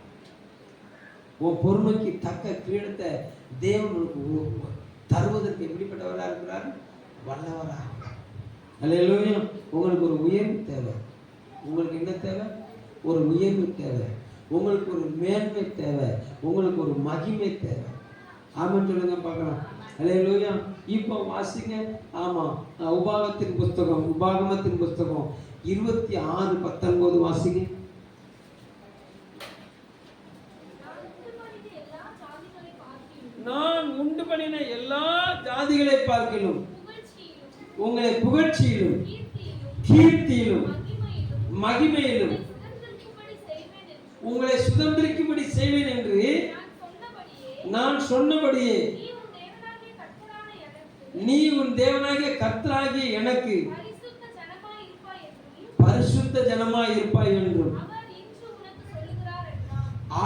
உன் பொறுமைக்கு தக்க கிரீடத்தை தேவன் உனக்கு தருவதற்கு எப்படிப்பட்டவராக இருக்கிறார்? வல்லவராக. அல்லேலூயா. உங்களுக்கு ஒரு உயர்வு தேவை. உங்களுக்கு என்ன தேவை? ஒரு உயர்வு தேவை. உங்களுக்கு ஒரு மேன்மை தேவை. உங்களுக்கு ஒரு மகிமை தேவை. ஆமென் சொல்லுங்க பார்க்கலாம். அல்லேலூயா. இப்போ வாசிங்க. உபாகமத்தின் புஸ்தகம் 26:19 வாசிங்க. நான் உண்டு பண்ணின எல்லா ஜாதிகளை பார்க்கிலும் உங்களை புகழ்ச்சியிலும் கீர்த்தியிலும் மகிமையிலும் உங்களை சுதந்திரிக்கும்படி செய்வேன் என்று நான் சொன்னபடியே நீ உன் தேவனாகிய கர்த்தராகிய எனக்கு பரிசுத்த ஜனமாய் இருப்பாய் என்றும்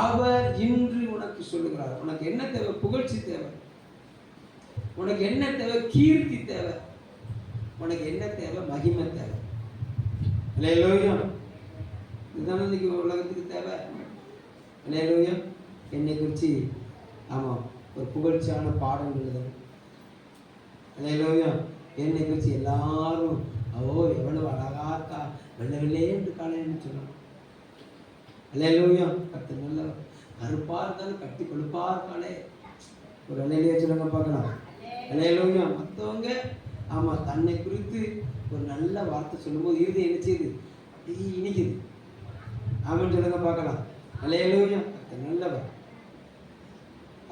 அவர் இன்று உனக்கு சொல்லுகிறார். உனக்கு என்ன தேவை? புகழ்ச்சி தேவை. உனக்கு என்ன தேவை? கீர்த்தி தேவை. உனக்கு என்ன தேவை? மகிமை தேவை. அல்லேலூயா. இதுதான் இன்னைக்கு உலகத்துக்கு தேவை. அல்லேலூயா. என்னை குறித்து ஒரு புகழ்ச்சியான பாடம் எழுதணும். அல்லேலூயா. என்னை குறித்து எல்லாரும் எவ்வளவு அழகாக்கா வெள்ளை வெள்ளே என்று காலைன்னு சொல்லணும். அல்லேலூயா. கர்த்தர் நல்லவர். கருப்பா இருந்தாலும் கட்டி கொழுப்பா இருக்காளே. ஒரு அலையிலேயே சொல்லுங்க பார்க்கலாம். அலையிலோயா. மற்றவங்க ஆமா தன்னை குறித்து ஒரு நல்ல வார்த்தை சொல்லும்போது இருதயம் என்ன செய்யுது? அப்படியே இனிக்குது. ஆமான்னு சொல்லுங்க பார்க்கலாம். அலையிலோயா. நல்லவர்.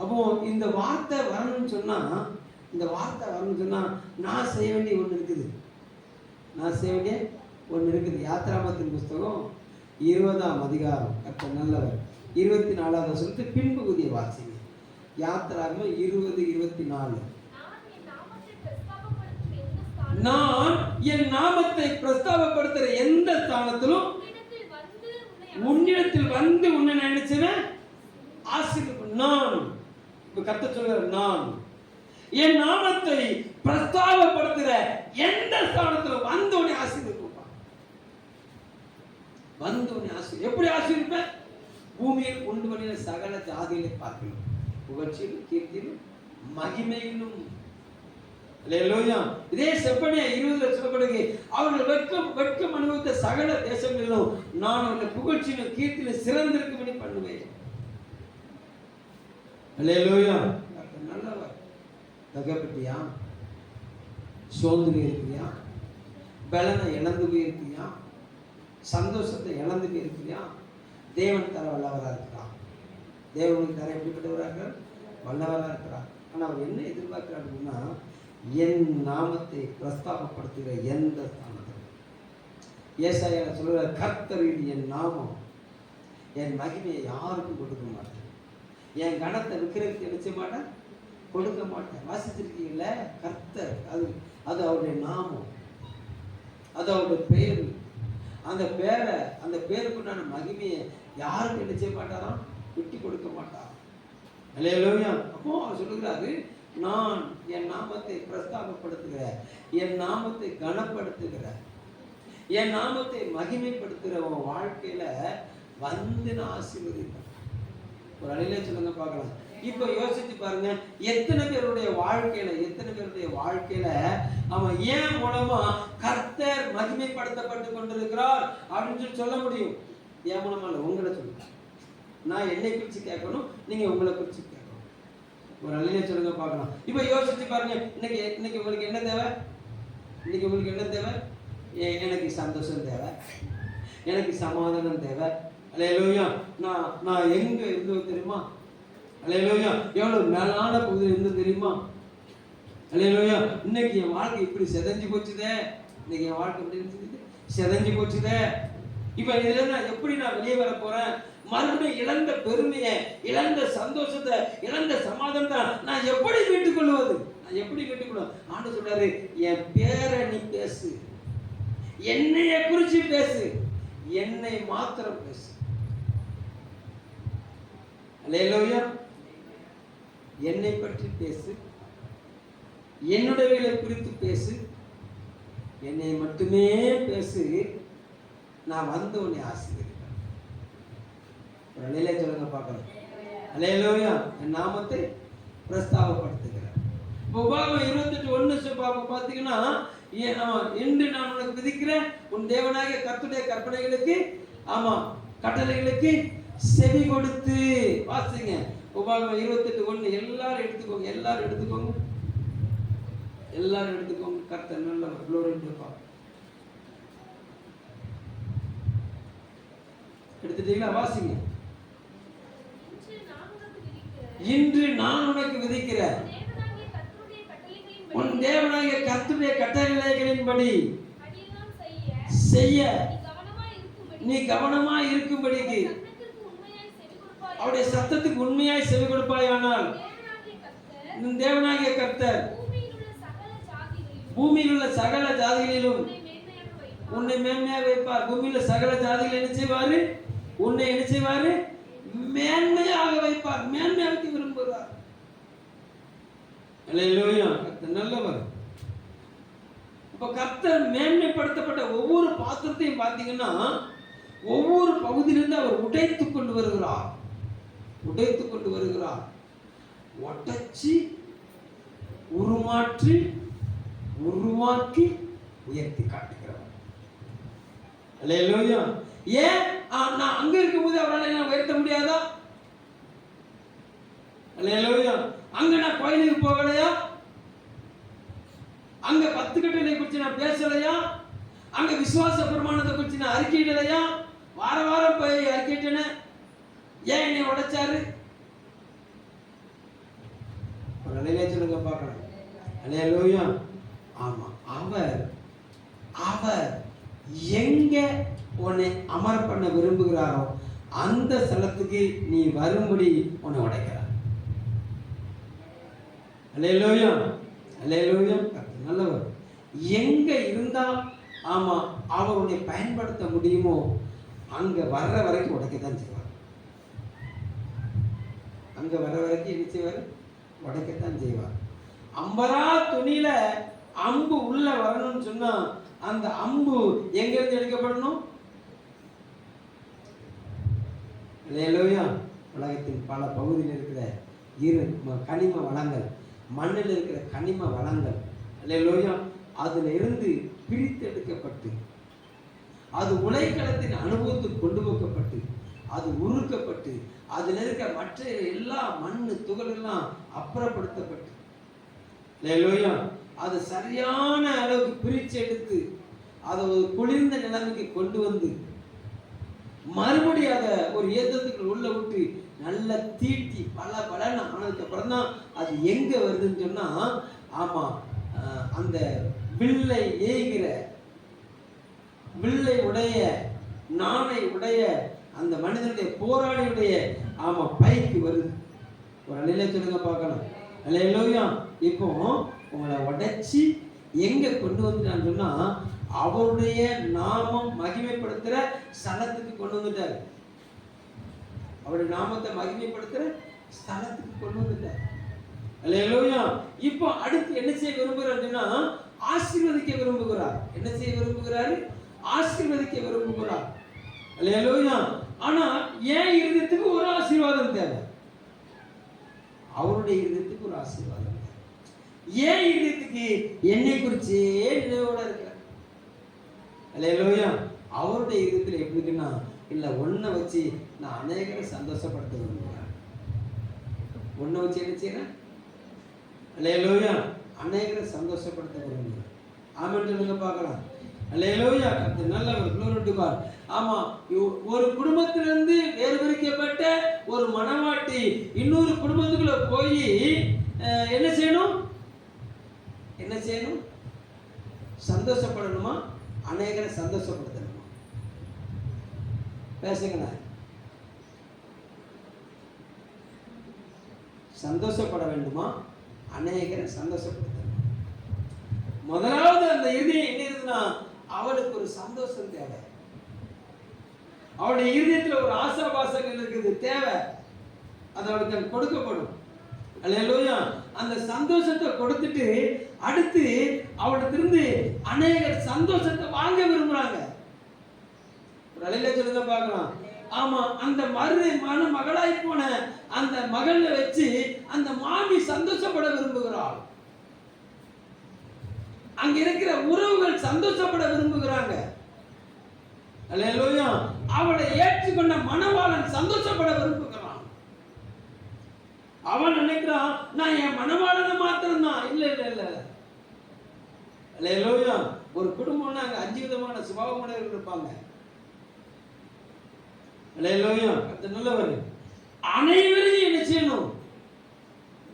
அப்போ இந்த வார்த்தை வரணும்னு சொன்னா, இந்த வார்த்தை வரணும்னு சொன்னா நான் செய்ய வேண்டிய ஒன்று இருக்குது. நான் செய்ய வேண்டிய ஒன்று இருக்குது. யாத்திராமத்தின் புஸ்தகம் 20ஆம் அதிகாரம். கர்த்தர் நல்லவர். 24வது வசனத்து பின்பகுதியை வாசிங்க. யாத்திராகமம் 20:24. நான் என் நாமத்தை பிரஸ்தாபப்படுத்துற எந்த ஸ்தானத்திலும் உன்னிடத்தில் வந்து உன்னை நினைச்சேன் ஆசீர்வதிப்பேன். நான் இப்ப கர்த்தர் சொல்றார், நான் என் நாமத்தை பிரஸ்தாபப்படுத்துற எந்த ஸ்தானத்திலும் வந்து உன்னை ஆசீர்வதிப்பேன். வந்து உன்னை ஆசீர்வதிப்பேன். எப்படி ஆசீர்வதிப்பேன்? பூமியில் உண்டு பண்ணின சகல ஜாதிகளை பார்க்கணும். புகழ்ச்சியிலும் கீர்த்தியிலும் மகிமையிலும். அல்லேலூயா. இதே செப்பனியா 20ல சொல்லப்படுது, அவர்கள் வெட்கம் அனுபவித்த சகல தேசங்களிலும் நான் அவர்களை புகழ்ச்சியிலும் கீர்த்தியிலும் சிறந்திருக்கும்படி பண்ணுவேன். அல்லேலூயா. நல்லவர். தகப்பட்டியா, சோர்ந்து போயிருக்கியா, பலனை இழந்து போயிருக்கியா, சந்தோஷத்தை இழந்து போயிருக்கியா, தேவன் தர வல்லவராக இருக்கிறார். தேவனுக்கு தர எப்படிப்பட்டவராக வல்லவராக இருக்கிறார். ஆனால் அவர் என்ன எதிர்பார்க்கிறார் அப்படின்னா, என் நாமத்தை பிரஸ்தாபப்படுத்துகிற எந்த ஸ்தானத்தில். ஏசாயா சொல்ற, கர்த்தர் என் நாமம், என் மகிமையை யாருக்கும் கொடுக்க மாட்டேன், என் கணத்தை விக்கிரகத்தை நிச்சய மாட்டேன், கொடுக்க மாட்டேன். வாசிச்சிருக்கீங்கள? கர்த்தர், அது அவருடைய நாமம், அது அவருடைய பெயர். அந்த பேரை, அந்த பேருக்குண்டான மகிமையை யாருக்கும் என்ன செய்ய மாட்டாராம்? விட்டு கொடுக்க மாட்டார். அல்லேலூயா. அப்போ அவர் சொல்லுகிறாரு, நான் என் நாமத்தை பிரஸ்தாபப்படுத்துகிற, என் நாமத்தை கனப்படுத்துகிற, என் நாமத்தை மகிமைப்படுத்துகிற உன் வாழ்க்கையில வந்து நான் ஆசீர்வதிப்பேன். ஒரு அழிலே சொல்லுங்க பார்க்கலாம். இப்ப யோசிச்சு பாருங்க, எத்தனை பேருடைய வாழ்க்கையில அவன் ஏன் மூலமா கர்த்தர் மகிமைப்படுத்தப்பட்டு கொண்டிருக்கிறார் அப்படின்னு சொல்ல முடியும்? ஏன் மூலமா இல்லை, உங்களை சொல்லுங்க. நான் என்னை குறித்து கேட்கணும், நீங்க உங்களை குறித்து கேட்கணும். ஒரு அழிலே சொல்லுங்க பார்க்கலாம். இப்ப யோசிச்சு பாருங்க, இன்னைக்கு உங்களுக்கு என்ன தேவை? இன்னைக்கு உங்களுக்கு என்ன தேவை? எனக்கு சந்தோஷம் தேவை, எனக்கு சமாதானம் தேவை. அல்லேலூயா. நான் எங்க இருந்தது தெரியுமா? அல்லேலூயா. எவ்வளவு மேலான பகுதியில் இருந்து தெரியுமா? அல்லேலூயா. இன்னைக்கு என் வாழ்க்கை இப்படி செதஞ்சு போச்சுதே, இன்னைக்கு என் வாழ்க்கை எப்படி இருந்துச்சு, செதஞ்சு போச்சுதே. இப்ப இதுல நான் எப்படி நான் வெளியே வர போறேன்? மறுபடியும் இழந்த பெருமையை, இழந்த சந்தோஷத்தை, இழந்த சமாதானத்தை நான் எப்படி மீட்டுக் கொள்வது? நான் எப்படி மீட்டுக் கொள்வது? ஆண்டு சொல்றாரு, என் பேரை நீ பேசு, என்னைய குறிச்சு பேசு, என்னை மாத்திரம் பேசு. அல்லேலூயா. என்னை பற்றி பேசு, என்னுடையவைகளை குறித்து பேசு, என்னை மட்டுமே பேசு. நான் வந்து உன்னை ஆசீர்வதிப்பேன். ஒரு நிலை சொல்லுங்க பார்க்கலாம். அல்லேலூயா. என் நாமத்தை பிரஸ்தாபப்படுத்துகிறேன். உபாகமம் 28:1 பார்த்தீங்கன்னா, இன்று நான் உனக்கு விதிக்கிறேன் உன் தேவனாகிய கர்த்தருடைய கற்பனைகளுக்கு, ஆமா கட்டளைகளுக்கு செவி கொடுத்து. வாசிங்க உபாகமம் 28:1. எல்லாரும் எடுத்துக்கோங்க. கர்த்தர் நல்லவர். Glory to God. எடுத்துட்டீங்களா? வாசிங்க. இன்று நான் உனக்கு விதிக்கிற உன் தேவனாகிய கர்த்தருடைய கட்டளைகளின்படி செய்ய நீ கவனமாய் இருக்கும்படிக்கு அவருடைய சத்தத்துக்கு உண்மையாய் செவி கொடுப்பாயானால் தேவனாகிய கர்த்தர் பூமியில் உள்ள சகல ஜாதிகளிலும் உன்னை மேன்மையாக வைப்பார். பூமியில சகல ஜாதிகள் என்ன செய்வாரு? உன்னை என்ன செய்வாரு? மேன்மையாக வைப்பார். மேன்மையாக விரும்புகிறார். அல்லேலூயா. கர்த்தர் நல்லவர். இப்ப கர்த்தர் மேன்மைப்படுத்தப்பட்ட ஒவ்வொரு பாத்திரத்தையும் பார்த்தீங்கன்னா, ஒவ்வொரு பகுதியிலிருந்து அவர் உடைத்துக் கொண்டு வருகிறார். உடைச்சி உருமாற்றி உயர்த்தி காட்டுகிறவர். அல்லேலூயா. ஏன் நான் அங்க இருக்கும்போது அவரால் என்ன உயர்த்த முடியாதா? அல்லேலூயா. அங்க நான் கோயிலுக்கு போகலையா? அங்க 10 கட்டளை குறித்து நான் பேசலையா? அங்க விசுவாச பிரமாணத்தை குறித்து நான் அறிக்கையிடலையா? வார வாரம் போய் அறிக்கையிட்டேனே, ஏன் என்னை உடைச்சாரு? ஒரு நிலையில சொல்லுங்க பார்க்கலாம். அல்லேலூயா. ஆமா, அவர் அவர் எங்க உன்னை அமர பண்ண விரும்புகிறாரோ அந்த ஸ்தலத்துக்கு நீ வரும்படி உன்னை உடைக்கிறார். அல்லேலூயா, அல்லேலூயா. நல்லவர். எங்க இருந்தா ஆமா அவருடைய பயன்படுத்த முடியுமோ அங்க வர்ற வரைக்கும் உடைக்கத்தான் செய்வார். அங்க வர்ற வரைக்கும் என்ன செய்வார்? உடைக்கத்தான் செய்வார். அம்பரா துணியில அம்பு உள்ள வரணும்னு சொன்னா அந்த அம்பு எங்க இருந்து எடுக்கப்படணும்? அல்லேலூயா. உலகத்தின் பல பகுதியில் இருக்கிற கனிம வளங்கள், மண்ணில் இருக்கிற கனிம வளங்கள், அல்லேலூயா, அதுல இருந்து பிரித்து எடுக்கப்பட்டு அது உலைக்களத்தின் அனுபவத்துக்கு கொண்டு போக்கப்பட்டு அது உருக்கப்பட்டு அதுல இருக்க மற்ற எல்லா மண்ணு துகள் எல்லாம் அப்புறப்படுத்தப்பட்டு, அல்லேலூயா, அது சரியான அளவுக்கு பிரித்து எடுத்து அதை ஒரு குளிர்ந்த நிலைமைக்கு கொண்டு வந்து மறுபடியும் அதை ஒரு இயந்திரத்துக்கு உள்ள விட்டு நல்லா தீட்டி பல பலன்னு ஆனதுக்கு அப்புறம் தான் அது எங்க வருதுன்னு சொன்னா, ஆமா, அந்த வில்லை ஏகிற வில்லை உடைய நாணை உடைய அந்த மனிதனுடைய போராளியுடைய ஆமா பைக்கு வருது. ஒரு அலையில சொல்லுங்க பார்க்கலாம். அல்லேலூயா. இப்போ உங்களை உடைச்சி எங்க கொண்டு வந்துட்டான்னு சொன்னா அவருடைய நாமம் மகிமைப்படுத்துற ஸ்தலத்துக்கு கொண்டு வந்துட்டார். அவருடைய நாமத்தை மகிமைப்படுத்துற ஸ்தலத்துக்கு கொண்டு வந்துட்டார். அல்லேலூயா. இப்போ அடுத்து என்ன செய்ய விரும்புகிறார்னா ஆசீர்வதிக்க விரும்புகிறார். என்ன செய்ய விரும்புகிறாரு? ஆசீர்வதிக்க விரும்புகிறார். அல்லேலூயா. ஆனா ஏன் இருதயத்துக்கு ஒரு ஆசீர்வாதம் தேவை? அவருடைய இருதயத்துக்கு ஒரு ஆசீர்வாதம். ஏன் இருதயத்துக்கு என்னை குறிச்சே நினைவோட இருக்கிற? அல்லேலூயா. அவருடைய இருதயத்தில் எப்படி இருக்குன்னா, இல்ல ஒன்ன வச்சு நான் அநேகரை சந்தோஷப்படுத்த விரும்புகிறேன். ஒன்ன வச்சு என்ன செய்யறேன்? அல்லேலூயா, அநேகரை சந்தோஷப்படுத்த விரும்புகிறேன். ஆமென் சொல்லுங்க பார்க்கலாம். அல்லேலூயா. அது நல்லவர். glory to God. ஆமா, ஒரு குடும்பத்திலிருந்து வேறுபிரிக்கப்பட்ட ஒரு மனவாட்டி இன்னொரு குடும்பத்துக்குள்ள போய் என்ன செய்யணும்? என்ன செய்யணும்? சந்தோஷப்படணுமா? அநேகரை சந்தோஷப்படுத்தணுமா? பேசுங்களா. சந்தோஷப்பட வேண்டுமா? அநேகரை சந்தோஷப்படுத்தணும். முதலாவது அந்த இதயம் என்ன இருக்குன்னா, அவளுக்கு ஒரு சந்தோஷம் தேவை. அவளுடைய இதயத்துல ஒரு ஆசாபாசங்கள் இருக்குது, தேவை. அது அவளுக்கு கொடுக்கப்படும். அல்லேலூயா. அந்த சந்தோஷத்தை கொடுத்துட்டு அடுத்து அவளிடத்திலிருந்து அநேகர் சந்தோஷத்தை வாங்க விரும்புறாங்க. ஒரு அலையில சொல்லுங்க பார்க்கலாம். ஆமா, அந்த மகளாய் போன அந்த மகளை வச்சு அந்த மாமி சந்தோஷப்பட விரும்புகிறாள். அங்க இருக்கிற உறவுகள் சந்தோஷப்பட விரும்புகிறாங்க. அல்லேலூயா. அவளை ஏற்றுக்கொண்ட மணவாளன் சந்தோஷப்பட விரும்புகிறான். அவன் நினைக்கிறான், நான் என் மணவாளனை மாத்திரம் தான். இல்ல இல்ல இல்ல. அல்லேலூயா. ஒரு குடும்பம்னா அங்க 5 விதமான சுபாவமுடையவர்கள் இருப்பாங்க. அல்லேலூயா. அது நல்லவர். அனைவரையும் என்ன செய்யணும்?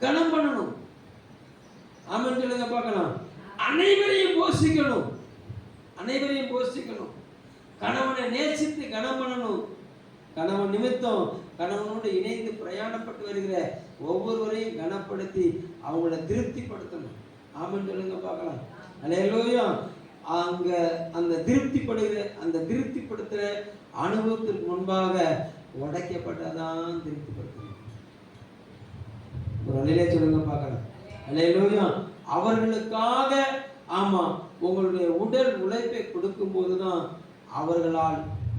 கனம் பண்ணணும். ஆமென் சொல்லுங்க பார்க்கலாம். அனைவரையும் போஷிக்கணும். அனைவரையும் போஷிக்கணும். கணவனை நேசித்து கனம் பண்ணணும். கணவன் நிமித்தம் கணவனோடு இணைந்து பிரயாணப்பட்டு வருகிற ஒவ்வொருவரையும் கனப்படுத்தி அவங்கள திருப்திப்படுத்தணும். ஆமென் சொல்லுங்க பார்க்கலாம். அல்லேலூயா. அங்க அந்த திருப்திப்படுத்துற அனுபவத்திற்கு முன்பாக உடைக்கப்பட்டதான் திருப்திப்படுத்தணும். ஒரு அலையிலே சொல்லுங்க பார்க்கலாம். அல்லேலூயா. அவர்களுக்காக ஆமா உங்களுடைய உடல் உழைப்பை கொடுக்கும் போதுதான் அவர்களால்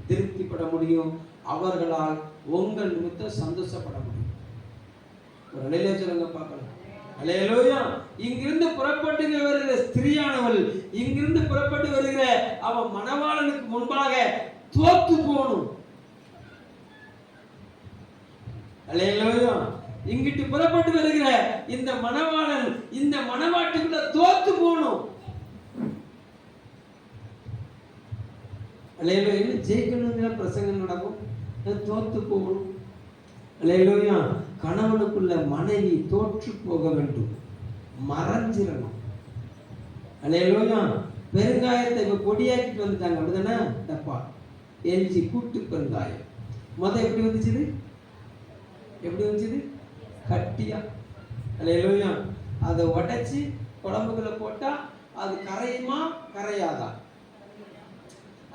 திருப்திப்பட முடியும். அவர்களால் உங்கள் நிமித்தம் சந்தோஷப்பட முடியும். ஒரு அலையிலே சொல்லுங்க பார்க்கலாம். அல்லேலூயா. இங்கிருந்து புறப்பட்டு வருகிற ஸ்திரியானவள் இங்கிருந்து புறப்பட்டு வருகிற அவன் மணவாளனுக்கு முன்பாக தோத்து போகணும். அல்லேலூயா. இங்கிட்டு புறப்பட்டு வருகிற இந்த மணவாளன் இந்த மணவாட்டிக்குள்ள தோத்து போகணும். அல்லேலூயா. ஜெயிக்கணுங்கிற பிரசங்கம் நடக்கும், தோத்து போகணும். அல்லேலூயா. கணவனுக்குள்ள மனைவி தோற்று போக வேண்டும், மறைஞ்சிடணும். அல்லேலூயா. பெருங்காயத்தை இப்ப பொடியாக்கிட்டு வந்துட்டாங்க, அப்படிதானே? டப்பா எல்ஜி கூட்டு பெருங்காயம் மொதல் எப்படி வந்துச்சு? எப்படி வந்துச்சு? கட்டியா. அல்லேலூயா. அதை உடைச்சி குழம்புக்குள்ள போட்டா அது கரையுமா கரையாதா?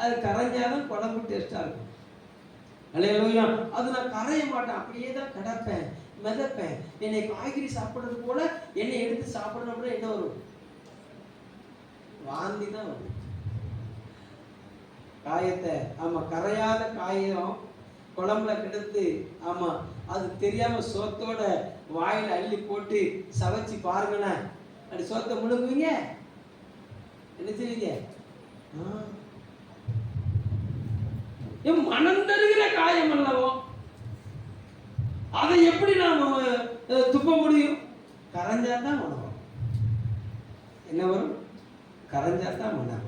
அது கரைஞ்சாதான் குழம்பு டேஸ்டா இருக்கும். அல்லேலூயா. அது நான் கரைய மாட்டேன், அப்படியே தான் கிடப்பேன், மிதப்பேன். என்னை காய்கறி சாப்பிடுறது போல என்னை எடுத்து சாப்பிடணும் அப்படின்னா என்ன வரும்? வாந்தி தான் வரும். காயத்தை, ஆமா, கரையாத காயம் குழம்புல கிடத்து, ஆமா, அது தெரியாம சோத்தோட வாயில அள்ளி போட்டு சவைச்சு பாருங்களேன். அப்படி சோத்தை முழுங்குவீங்க, என்ன செய்வீங்க? மனம் தருகிற காயம் அல்லவோ, அதை எப்படி நாம துப்ப முடியும்? கரைஞ்சாதான் மனம். என்ன வரும்? கரைஞ்சாதான் மனம்.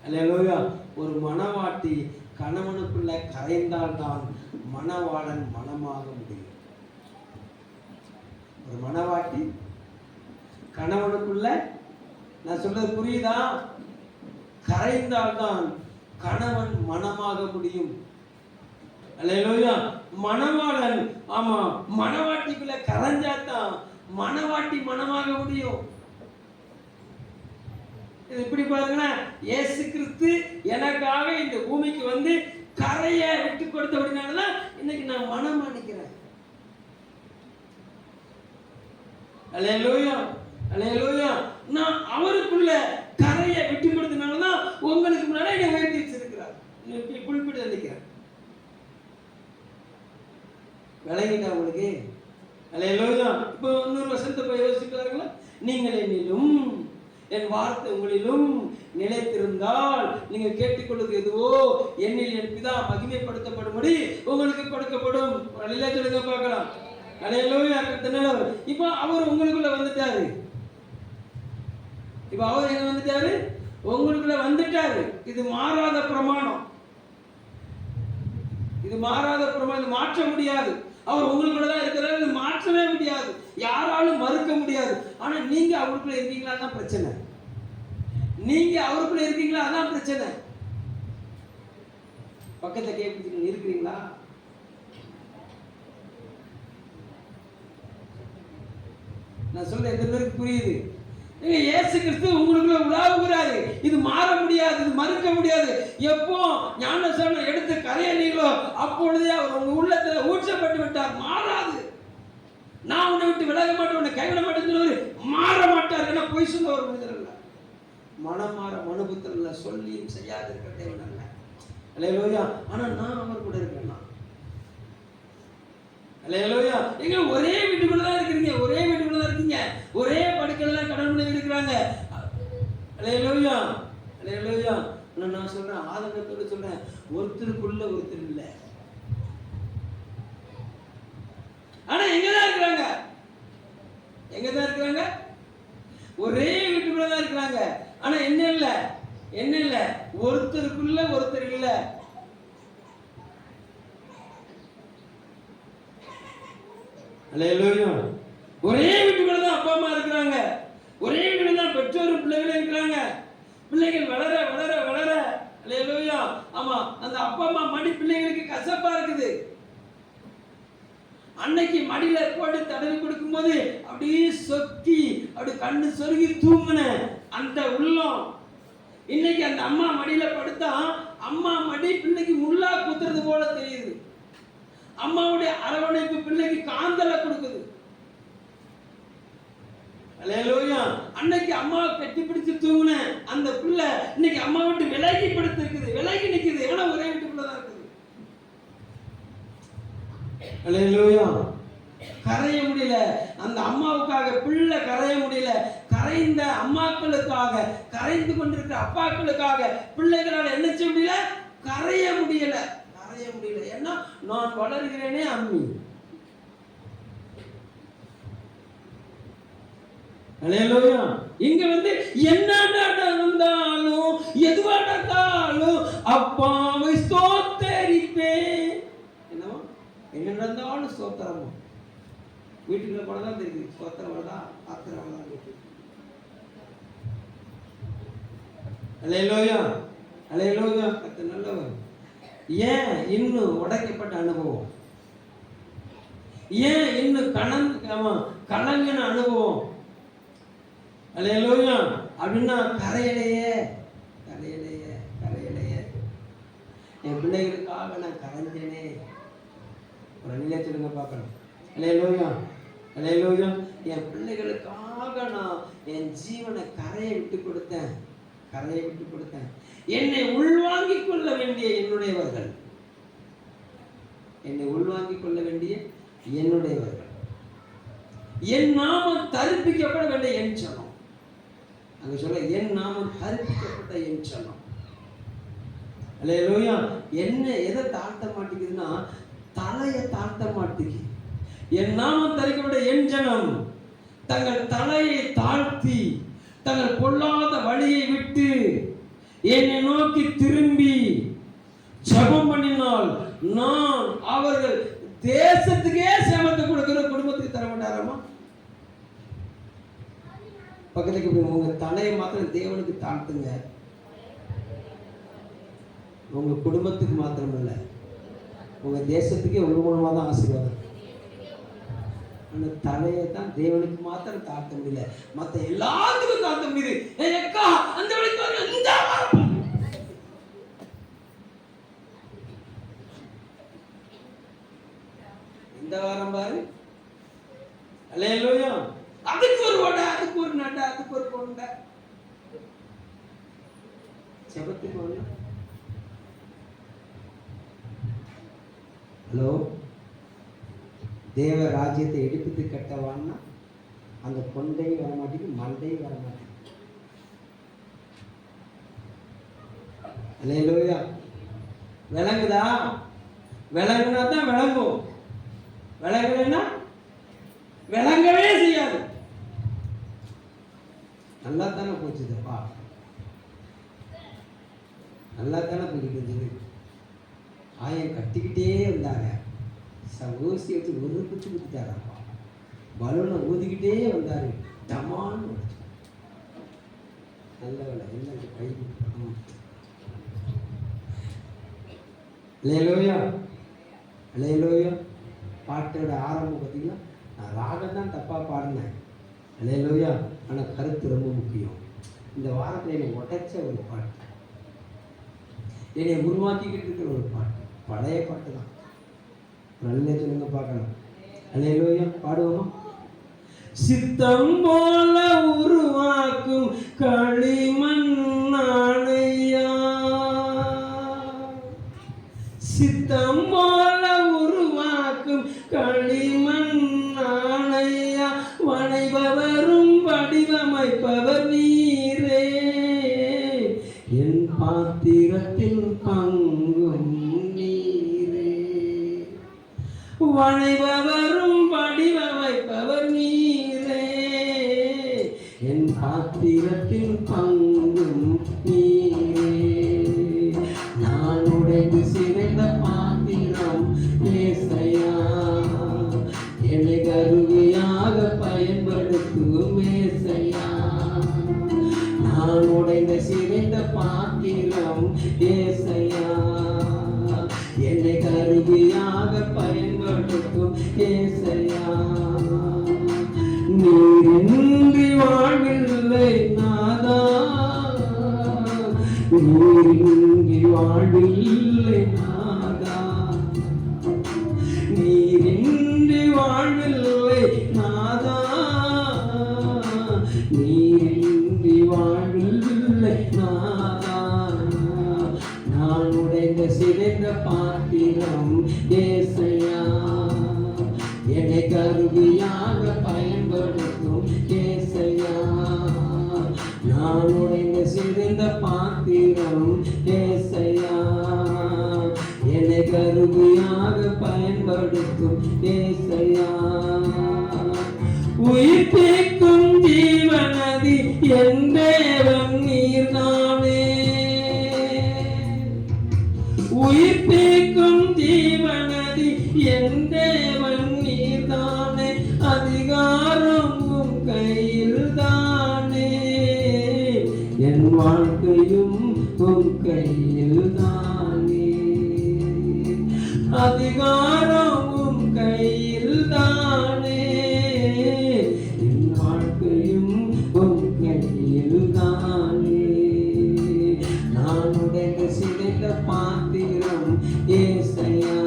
அல்லேலூயா. ஒரு மணவாட்டி கணவனுக்குள்ள கரைந்தால்தான் மணவாளன் மனமாக முடியும். ஒரு மணவாட்டி கணவனுக்குள்ள, நான் சொல்றது புரியுதா? கரைந்தால்தான் கணவன் மனமாக முடியும். அல்லேலூயா. மணவாளன், ஆமா, மணவாட்டிக்குள்ள கரைஞ்சாதான் மணவாட்டி மனமாக முடியும். இப்படி பாருங்களேன், இயேசு கிறிஸ்து எனக்காக இந்த பூமிக்கு வந்து கரைய விட்டு கொடுத்தபடினாலதான் இன்னைக்கு நான் மனம் அடிக்கிறேன். அல்லேலூயா. அல்லேலூயா. நான் அவருக்குள்ள கரையை விட்டு கொடுத்தனாலதான் உங்களுக்கு முன்னாடி என்னை உயர்த்தி வச்சிருக்கிறார், குறிப்பிட்டு நினைக்கிறேன். விளங்கிட்டா உங்களுக்கு? அல்லேலூயா. இப்போ இன்னொரு வசனத்தை போய் யோசிக்கிறார்களா? நீங்கள் என்னிலும் என் வார்த்தை உங்களிலும் நிலைத்திருந்தால் நீங்கள் கேட்டுக்கொள்வது எதுவோ என்னில் என் பிதா மகிமைப்படுத்தப்படும்படி உங்களுக்கு கொடுக்கப்படும். சொல்லுங்க பார்க்கலாம். அல்லேலூயா. இப்போ அவர் உங்களுக்குள்ள வந்துட்டாரு. இப்ப அவர் எங்க வந்துட்டாரு? உங்களுக்குள்ள வந்துட்டாரு. இது மாறாத பிரமாணம், இது மாறாத பிரமாணம், இது மாற்ற முடியாது. அவர் உங்களுக்குள்ளதான் இருக்கிறாரு, இது மாற்றவே முடியாது, யாராலும் மறுக்க முடியாது. ஆனா நீங்க அவருக்குள்ள இருக்கீங்களா? தான் பிரச்சனை. நீங்க அவருக்குள்ள இருக்கீங்களா? அதான் பிரச்சனை. பக்கத்தை கேட்பீங்க, இருக்கிறீங்களா? நான் சொல்றேன், எத்தனை பேருக்கு புரியுது? இயேசு கிறிஸ்து உங்களுக்குள்ள உலாவுகிறாரு. இது மாற முடியாது, இது மறுக்க முடியாது. எப்போ ஞானஸ்நானம் எடுத்து கரையறீங்களோ அப்பொழுதே அவர் உங்க உள்ளத்துல ஊற்றப்பட்டு விட்டார். மாறாது. நான் உன்னை விட்டு விலக மாட்டேன், உன்னை கைவிட மாட்டேன்னு மாற மாட்டார். என்ன பொய் சொல்ல ஒரு மனிதர் அல்ல, மனம் மாற மனுபுத்தர் இல்ல, சொல்லியும் செய்யாது இருக்கிற தேவன் அல்ல. அல்லேலூயா. ஆனா நான் அவர் கூட இருக்கேன். அல்லேலூயா. நீங்க ஒரே வீட்டுக்குள்ளதான் இருக்கிறீங்க, ஒரே வீட்டுக்குள்ளதான் இருக்கீங்க, ஒரே படுக்கையில கடன் பண்ணி இருக்கிறாங்க. அல்லேலூயா. அல்லேலூயா. நான் சொல்றேன், ஆதங்கத்தோட சொல்றேன், ஒருத்தருக்குள்ள ஒருத்தர் இல்ல. ஆனா எங்கதான் இருக்கிறாங்க? எங்கதான் இருக்கிறாங்க? ஒரே வீட்டுக்குள்ளதான் இருக்கிறாங்க. ஆனா என்ன இல்ல? என்ன இல்ல? ஒருத்தருக்குள்ள ஒருத்தர் இல்ல. அல்லேலூயா. ஒரே வீட்டுக்குள்ள தான் அப்பா அம்மா இருக்கிறாங்க, ஒரே வீட்டுல தான் பெற்றோரும் பிள்ளைகளும் இருக்கிறாங்க. பிள்ளைகள் வளர வளர வளர, அல்லேலூயா, ஆமா, அந்த அப்பா அம்மா மடி பிள்ளைகளுக்கு கசப்பா இருக்குது. அன்னைக்கு மடியில போட்டு தடவி கொடுக்கும் போது அப்படியே சொக்கி அப்படி கண்ணு சொருகி தூங்குன அந்த உள்ளம், இன்னைக்கு அந்த அம்மா மடியில படுத்தா அம்மா மடி பிள்ளைக்கு முள்ளா குத்துறது போல தெரியுது. அம்மாவுடைய அரவணைப்பு பிள்ளைக்கு காந்தல கொடுக்குது. அல்லேலூயா. அன்னைக்கு அம்மாவை கட்டி பிடிச்சு தூங்குன அந்த பிள்ளை இன்னைக்கு அம்மா விட்டு விலகி படுத்து இருக்குது, விலகி நிக்குது. ஏன்னா ஒரே வீட்டுக்குள்ளதான் இருக்குது. அல்லேலூயா. கரைய முடியல அந்த அம்மாவுக்காக பிள்ளை, கரைய முடியல. கரைந்த அம்மாக்களுக்காக, கரைந்து கொண்டிருக்கிற அப்பாக்களுக்காக பிள்ளைகளால் என்ன செய்ய முடியல? கரைய முடியல, கரைய முடியல. ஏன்னா நான் வளர்கிறேனே அம்மி. அல்லேலூயா. இங்க என்ன நடந்தாலும் எதுவா நடந்தாலும் அப்பாவை ஸ்தோத்தரிப்பேன். என்னவா என்ன நடந்தாலும் ஸ்தோத்திரமும். வீட்டுக்குள்ள போனதான் தெரியுது ஸ்தோத்திரம் வருதா ஆத்திரம் வருதா. அல்லேலூயா அல்லேலூயா. கர்த்தர் நல்லவர். ஏன் இன்னும் உடைக்கப்பட்ட அனுபவம், ஏன் இன்னும் கலங்கின அனுபவம் அல்லேலூயா அப்படின்னா கரையிலேயே கரையிலேயே கரையிலேயே என் பிள்ளைகளுக்காக நான் கரைஞ்சேனே. ஒரு நிலையை சொல்லுங்க பார்க்கணும். அல்லேலூயா அல்லேலூயா. என் பிள்ளைகளுக்காக நான் என் ஜீவனை கரையை விட்டு கொடுத்தேன், கரையை விட்டு கொடுத்தேன். என்னை உள்வாங்கிக் கொள்ள வேண்டிய என்னுடையவர்கள், என்னை உள்வாங்கிக் கொள்ள வேண்டிய என்னுடையவர்கள், என் நாமம் தரிப்பிக்கப்பட வேண்டிய என் சனம். அங்க சொல்ல என் நாமம் தரிப்பிக்கப்பட்ட என் சனம். அல்லேலூயா. என்ன எதை தாழ்த்த மாட்டேங்குதுன்னா தலையை தாழ்த்த மாட்டேங்குது. என் நாமம் தரிக்கப்பட்ட என் ஜனம் தங்கள் தலையை தாழ்த்தி தங்கள் பொல்லாத வழியை விட்டு என்னை நோக்கி திரும்பி ஜெபம் பண்ணினால் நான் அவர்கள் தேசத்துக்கே சேமத்தை கொடுக்கிற குடும்பத்துக்கு தர மாட்டாராமா? பக்கத்துக்கு உங்க தலையை மாத்திரம் தேவனுக்கு தாழ்த்துங்க. உங்க குடும்பத்துக்கு மாத்திரம் இல்ல, உங்க தேசத்துக்கே உங்க மூலமா தான் ஆசீர்வாதம். அந்த தலையை தான் தேவனுக்கு மாத்திரம் தாழ்த்த முடியல, மற்ற எல்லாத்துக்கும் தாழ்த்த முடியுது. அந்த இந்த வாரம் பாரு. அல்லேலூயா. அதுக்கு ஒரு ஓட, அதுக்கு ஒரு நட, அதுக்கு ஒரு கொண்ட. ஜெபத்துக்கு ஒண்ணு. ஹலோ, தேவ ராஜ்யத்தை எடுத்து கட்டவான்னா அந்த கொண்டை வர மாட்டேங்குது, மண்டை வர மாட்டேங்குது. அல்லேலூயா. விளங்குதா? விளங்குனா தான் விளங்கும், விளங்கலைன்னா விளங்கவே செய்யாது. நல்லா தானே போச்சுதப்பா, நல்லா தானே போயிட்டு இருந்தது. ஆயம் கட்டிக்கிட்டே இருந்தாங்க, ஊசி வச்சு ஒரு குச்சி குத்திட்டாரப்பா, பலூனை ஊதிக்கிட்டே வந்தாரு, டமான்னு நல்ல வேலை என்ன கை. அல்லேலூயா அல்லேலூயா. பாட்டோட ஆரம்பம் பார்த்தீங்கன்னா நான் ராகம் தான் தப்பாக பாடினேன். அல்லேலூயா. ஆனால் கருத்து ரொம்ப முக்கியம். இந்த வாரத்தில் என்னை உடைச்ச ஒரு பாட்டு, என்னை உருவாக்கிக்கிட்டு இருக்கிற ஒரு பாட்டு, பழைய பாட்டு தான். நல்ல சொல்லுங்க பார்க்கலாம். அல்லேலூயா. பாடுவோமா? சித்தம் போல உருவாக்கும் களிமண் நாணையா, சித்தம் போல உருவாக்கும் களிமண் நாணையா, வளைபவரும் வடிவமைப்பவர் நீரே, என் பாத்திரத்தில் பங்கும் நீரே, வளைபவரும் வடிவமைப்பவர் நீரே, என் பாத்திரத்தில் பங்கும் நீரே, நான் உடைந்து சிதைந்த பாத்திரம் ஏசையா, என்னை கருவியாக பயன்படுத்தும் ஏசையா, நான் உடைந்த சிதைந்த பாத்திரம் ஏசையா, என்னை கருவியாக பயன்படுத்தும் ஏசையா, நீரின்றி வாழ்வில்லை நாதா, நீரின்றி வாழ்வில்லை நாதா, நீரின்றி வாழ்வில்லை நாதா, நீரின்றி வாழ்வில்லை நாதா, நான் உடைந்த சிதைந்த பாத்திரம் ஏசையா, என்னை கருவியாக பயன்படுத்தும் ஏசையா, நான் உடைந்த சிதைந்த பாத்திரம் ஏசையா, என்னை கருவியாக பயன்படுத்தும் ஏசையா, உயிர்ப்பிக்கும் ஜீவ என் தேவன் நீர்தானே. உயிர்ப்பிக்கும் ஜீவனதி என் தேவன் நீர்தானே. அதிகாரம் உம் கையில் தானே. என் வாழ்க்கையும் உம் கையில் தானே. அதிகாரம் உம் கையில் தானே. என் வாழ்க்கையும் உம் கையில் தானே. நான் உடைந்த சிதைந்த பாத்திரம் ஏசையா.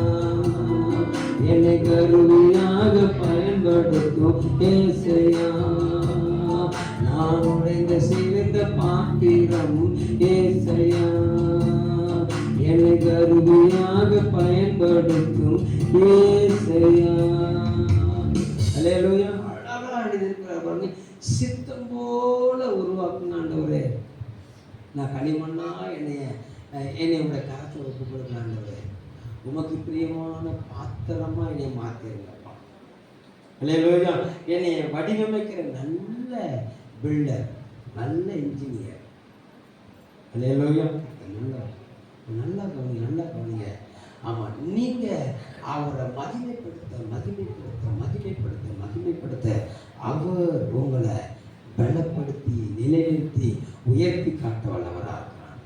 என்னை கருவியாக பயன்படுத்தும் ஏசையா. நான் உடைந்த சிதைந்த பாத்திரம் ஏசையா. என்னை கருவியாக பயன்படுத்தும் ஏசையா. அல்லேலூயா. அழகா எழுதியிருக்கிறார் பாருங்க. சித்தம் போல உருவாக்குங்க ஆண்டவரே. நான் களிமண்ணா என்னை உடைய கரத்தில் ஒப்பு கொடுக்குறேன் ஆண்டவரே. உமக்கு பிரியமான பாத்திரமா என்னை மாத்திருங்கப்பா. அல்லேலூயா. என்னை வடிவமைக்கிற நல்ல பில்டர், நல்ல இன்ஜினியர். அல்லேலூயா. நல்லா கவனிங்க. ஆமா, நீங்க அவரை மகிமைப்படுத்த அவர் உங்களை பலப்படுத்தி நிலைநிறுத்தி உயர்த்தி காட்ட வல்லவராக இருக்கிறார்.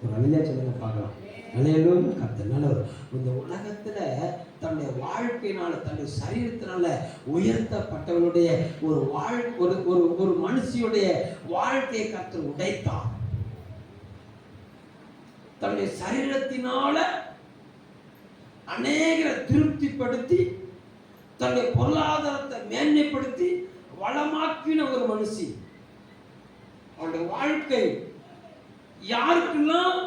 ஒரு அழியா சொல்லுங்க பார்க்கலாம். அல்லேலூயா. கர்த்தர் நல்லவர். இந்த உலகத்துல தன்னுடைய வாழ்க்கையினால தன்னுடைய சரீரத்தினால உயர்த்தப்பட்டவனுடைய ஒரு மனுஷியுடைய வாழ்க்கையை கர்த்தர் உடைத்தார். தன்னுடைய சரீரத்தினால அநேகரை திருப்திப்படுத்தி தன்னுடைய பொருளாதாரத்தை மேன்மைப்படுத்தி வளமாக்கின ஒரு மனுஷி. அவளுடைய வாழ்க்கை யாருக்கெல்லாம்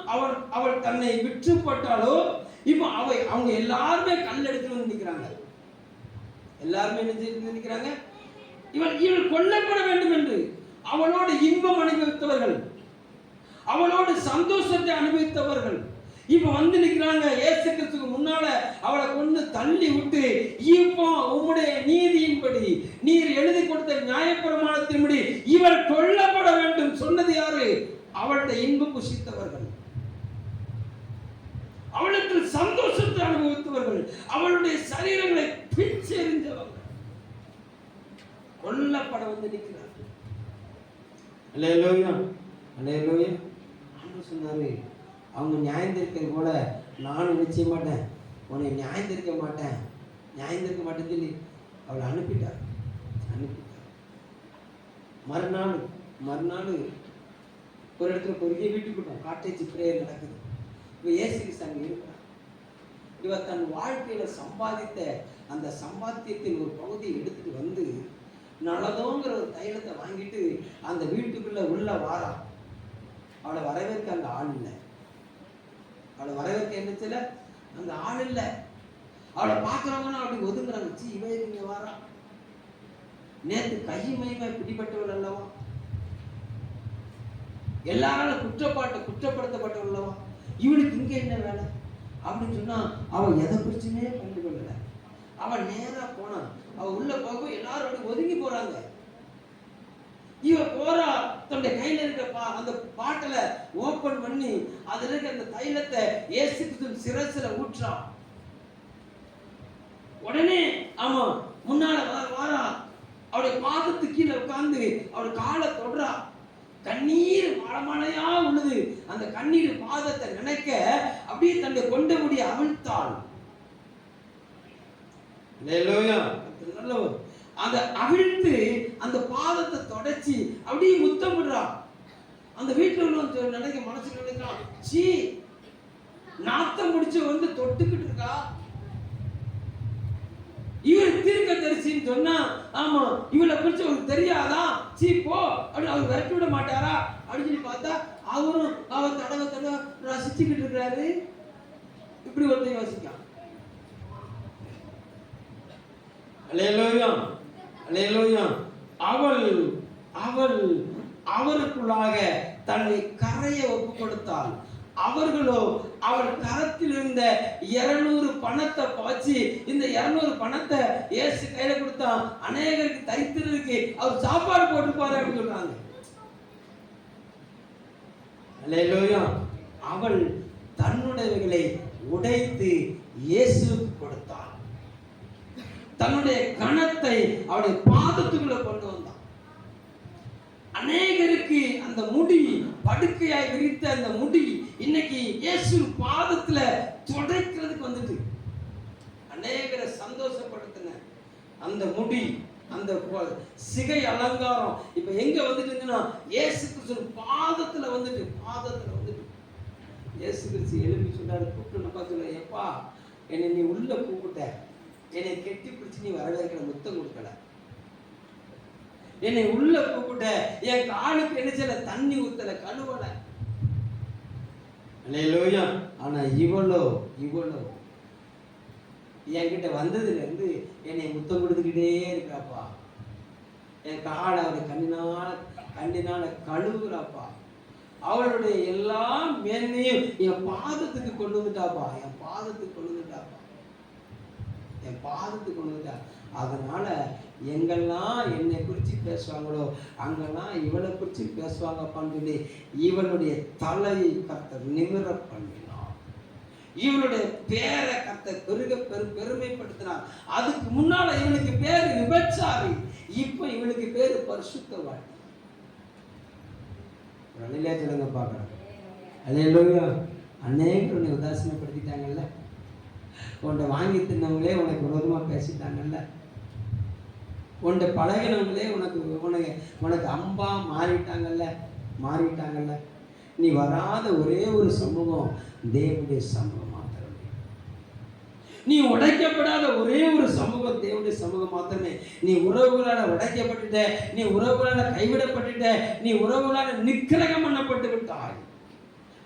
அவள் தன்னை விற்றுப்பட்டாலோ இப்போ அவங்க எல்லாருமே கல் எடுத்து நிற்கிறாங்க. எல்லாருமே நினைக்கிறாங்க இவள் கொல்லப்பட வேண்டும் என்று. அவளோடு இன்பம் அனுபவித்தவர்கள், அவளோடு சந்தோஷத்தை அனுபவித்தவர்கள் இப்ப வந்து நிற்கிறாங்க. இயேசு கிறிஸ்துக்கு முன்னால அவளை கொண்டு தள்ளி விட்டு, இப்போ உம்முடைய நீதியின்படி நீர் எழுதி கொடுத்த நியாயப்பிரமாணத்தின்படி இவள் கொல்லப்பட வேண்டும் சொன்னது யாரு? அவளுடைய இன்பம் புசித்தவர்கள், அவளுக்கு சந்தோஷத்தை அனுபவித்தவர்கள், அவளுடைய சரீரங்களை பிச்சு எறிந்தவர்கள் கொல்லப்பட வந்து நிற்கிறார்கள். அல்லேலூயா. அல்லேலூயா. ஆண்டவர் சொன்னாரு, அவங்க நியாயம் தீர்க்கிறது போல நானும் நிச்சய மாட்டேன், உன்னை நியாயம் தீர்க்க மாட்டேன்னு சொல்லி அவளை அனுப்பிட்டார். மறுநாள் ஒரு இடத்துல பெரிய வீட்டுக்கு காட்டேஜ் பிரேயர் நடக்குது. இப்போ இயேசு கிறிஸ்து அங்கே இருக்கிறார். இவர் தன் வாழ்க்கையில சம்பாதித்த அந்த சம்பாத்தியத்தின் ஒரு பகுதியை எடுத்துட்டு வந்து நலதோங்கிற ஒரு தைலத்தை வாங்கிட்டு அந்த வீட்டுக்குள்ள உள்ள வாரா. அவளை வரவேற்க அந்த ஆள் இல்லை. அவளை வரவேற்க என்னச்சுல அந்த ஆள் இல்லை. அவளை பார்க்குறவங்கன்னா அப்படி ஒதுங்குறாங்க. சி இவ இங்க வாரா, நேற்று கையுமையுமே பிடிப்பட்டவள் அல்லவா, எல்லாராலும் குற்றப்படுத்தப்பட்டவள் அல்லவா, இவளுக்கு இங்க என்ன வேலை அப்படின்னு சொன்னா அவள் எதை குறிச்சுமே கண்டுகொள்ளல. அவள் நேரா போனான். அவள் உள்ள போக எல்லாரும் அப்படி ஒதுங்கி போறாங்க. இவ போறா, தன்னுடைய கையில இருக்க அந்த பாட்டில ஓபன் பண்ணி அதுல இருக்க அந்த தைலத்தை இயேசு கிறிஸ்து சிரசுல ஊற்றா. உடனே ஆமா முன்னால வாரா, அவளுடைய பாதத்துக்கு கீழே உட்கார்ந்து அவளுடைய காலை தொடுறா. கண்ணீர் மழமழையா உள்ளது. அந்த கண்ணீர் பாதத்தை நினைக்க அப்படியே தன்னுடைய கொண்ட முடிய அவிழ்த்தாள். அந்த அவிழ்த்து அந்த பாதத்தை தொடச்சி அப்படியே முத்தம் விடுறா. அந்த வீட்டுல உள்ள நினைக்க மனசு நினைக்கலாம், சீ நாத்தம் முடிச்சு வந்து தொட்டுக்கிட்டு இருக்கா. இவர் தீர்க்கதரிசின்னு சொன்னா ஆமா இவளை குறிச்சு அவருக்கு தெரியாதா, சீ போ அப்படின்னு அவர் விரட்டி விட மாட்டாரா அப்படின்னு சொல்லி பார்த்தா அவரும் அவர் தடவை ரசிச்சுக்கிட்டு இருக்கிறாரு. இப்படி ஒருத்தர் யோசிக்கலாம். அல்லேலூயா. அல்லேலூயா. அவள் அவருக்குள்ளாக தன்னை கரைய ஒப்பு கொடுத்தாள். அவர்களோ அவள் கரத்தில் இருந்த 200 பணத்தை பாய்ச்சி, இந்த 200 பணத்தை இயேசு கையில கொடுத்தா அநேகருக்கு தரித்திரருக்கு அவர் சாப்பாடு போட்டுப்பாரு அப்படின்னு சொல்றாங்க. அல்லேலூயா. அவள் தன்னுடையவைகளை உடைத்து இயேசுவுக்கு கொடுத்தாள். தன்னுடைய கணத்தை அவருடைய பாதத்துக்குள்ள கொண்டு வந்தான். அநேகருக்கு அந்த முடி, படுக்கையாய் விரித்த அந்த முடி இன்னைக்கு இயேசு பாதத்துல துடைக்கிறதுக்கு வந்துட்டு அநேகரை சந்தோஷப்படுத்தின அந்த முடி, அந்த சிகை அலங்காரம் இப்ப எங்க வந்துட்டுங்கன்னா இயேசு கிறிஸ்து பாதத்துல வந்துட்டு இயேசு கிறிஸ்து எழுப்பி சொன்னாரு, கூப்பிட்டு நம்ம சொல்ல, எப்பா என்னை நீ உள்ள கூப்பிட்ட, என்னை கெட்டி பிடிச்சு நீ வரவேற்கிற, முத்தம் கொடுக்கல, என்னை உள்ள கூப்பிட்ட, என் காலுக்கு என்ன செய்யல, தண்ணி ஊத்தல, கழுவல. அல்லேலூயா. ஆனா இவளோ என்கிட்ட வந்ததுல இருந்து என்னை முத்தம் கொடுத்துக்கிட்டே இருக்காப்பா, என் காலை அவருடைய கண்ணினால கழுவுறாப்பா, அவளுடைய எல்லா மேன்மையும் என் பாதத்துக்கு கொண்டு வந்துட்டாப்பா, என் பாதத்துக்கு கொண்டு வந்துட்டா. அதனால எங்கெல்லாம் என்னை குறித்து பேசுவாங்களோ அங்கெல்லாம் இவளை குறித்து பேசுவாங்கப்பான்னு சொல்லி இவளுடைய தலையை கர்த்தர் நிமிர பண்ணினார். இவளுடைய பேரை கர்த்தர் பெருமைப்படுத்தினார். அதுக்கு முன்னால இவளுக்கு பேரு விபச்சாரி, இப்ப இவளுக்கு பேரு பரிசுத்தவாளி. சொல்லுங்க பாக்குறேன். அல்லேலூயா. அநேகர் உன்னை உதாசீனப்படுத்திட்டாங்கல்ல, உன்னை வாங்கி தின்னவங்களே உனக்கு விரோதமா பேசிட்டாங்கல்ல, உன்னை பழகினவங்களே உனக்கு அம்பா மாறிட்டாங்கல்ல. நீ வராத ஒரே ஒரு சமூகம் தேவனுடைய சமூகம் மாத்திரமே. நீ உடைக்கப்படாத ஒரே ஒரு சமூகம் தேவனுடைய சமூகம் மாத்திரமே. நீ உறவுகளால உடைக்கப்பட்டுட்ட, நீ உறவுகளால கைவிடப்பட்டுட்ட, நீ உறவுகளால நிக்கிரகம் பண்ணப்பட்டு விட்டாய்.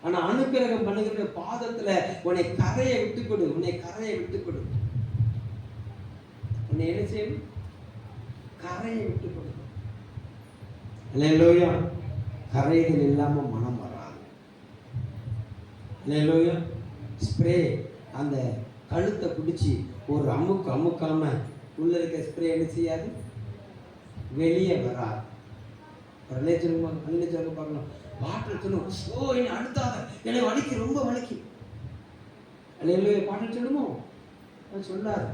ஆனா அனுக்கிரகம் பண்ணுகிற பாதத்துல உன்னை கரையை விட்டுக்கொடு, உன்னை என்ன செய்யணும்? கரையை விட்டுக்கொடு. அல்லேலூயா. கரைகள் இல்லாம மனம் வராது. அல்லேலூயா. ஸ்ப்ரே அந்த கழுத்தை பிடிச்சி ஒரு அமுக்காம உள்ள இருக்க ஸ்ப்ரே என்ன செய்யாது, வெளியே வராது. பார்க்கணும். பாட்டில் சொல்லும், ஓ என்னை அழுத்தாத, என்னை வலிக்கு, ரொம்ப வலிக்கு. அல்லேலூயா. பாட்டில் சொல்லுமோ? சொல்லாது.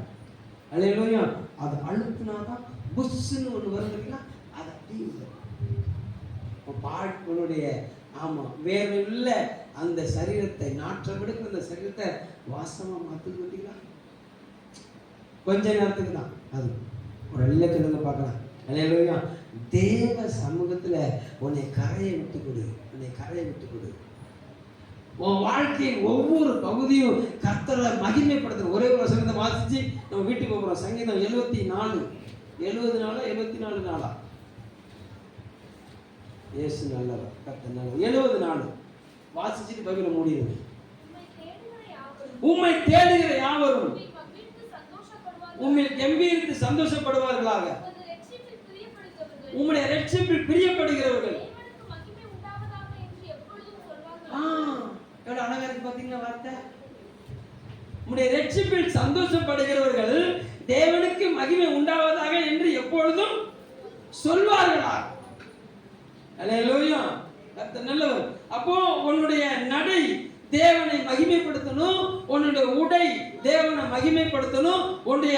அல்லேலூயா. அது அழுத்தினாதான் புஷ்ன்னு ஒன்று வருதுன்னா அது அப்படியே பாட்டுடைய வேறு உள்ள அந்த சரீரத்தை, நாற்றம் எடுக்கிற அந்த சரீரத்தை வாசமா மாத்துது பார்த்தீங்களா? கொஞ்ச நேரத்துக்கு தான் அது. ஒரு நல்ல சொல்லுங்க பார்க்கலாம். அல்லேலூயா. தேவ சமூகத்துல உன்னை கரையை விட்டு கொடு. உன் வாழ்க்கையின் ஒவ்வொரு பகுதியும் கர்த்தரை மகிமைப்படுத்த. ஒரே ஒரு சங்கீதம் வாசிச்சு நம்ம வீட்டுக்கு போகிறோம். சங்கீதம் 74 நாளா இயேசு நல்லவர், கர்த்தர் நல்லவர். 70 நாள் வாசிச்சுட்டு பைபிளை மூடிடுங்க. உம்மை தேடுகிற யாவரும் உம்மில் கம்பீரித்து சந்தோஷப்படுவார்களாக. உம்முடைய இரட்சிப்பில் பிரியப்படுகிறவர்கள். எவ்வளவு அழகா இருக்கு பாத்தீங்களா வார்த்தை? உம்முடைய இரட்சிப்பில் சந்தோஷப்படுகிறவர்கள் தேவனுக்கு மகிமை உண்டாவதாக என்று எப்பொழுதும் சொல்வார்களா. அல்லேலூயா. கர்த்தர் நல்லவர். அப்போ உன்னுடைய நடை தேவனை மகிமைப்படுத்தணும், உன்னுடைய உடை தேவனை மகிமைப்படுத்தணும், உன்னுடைய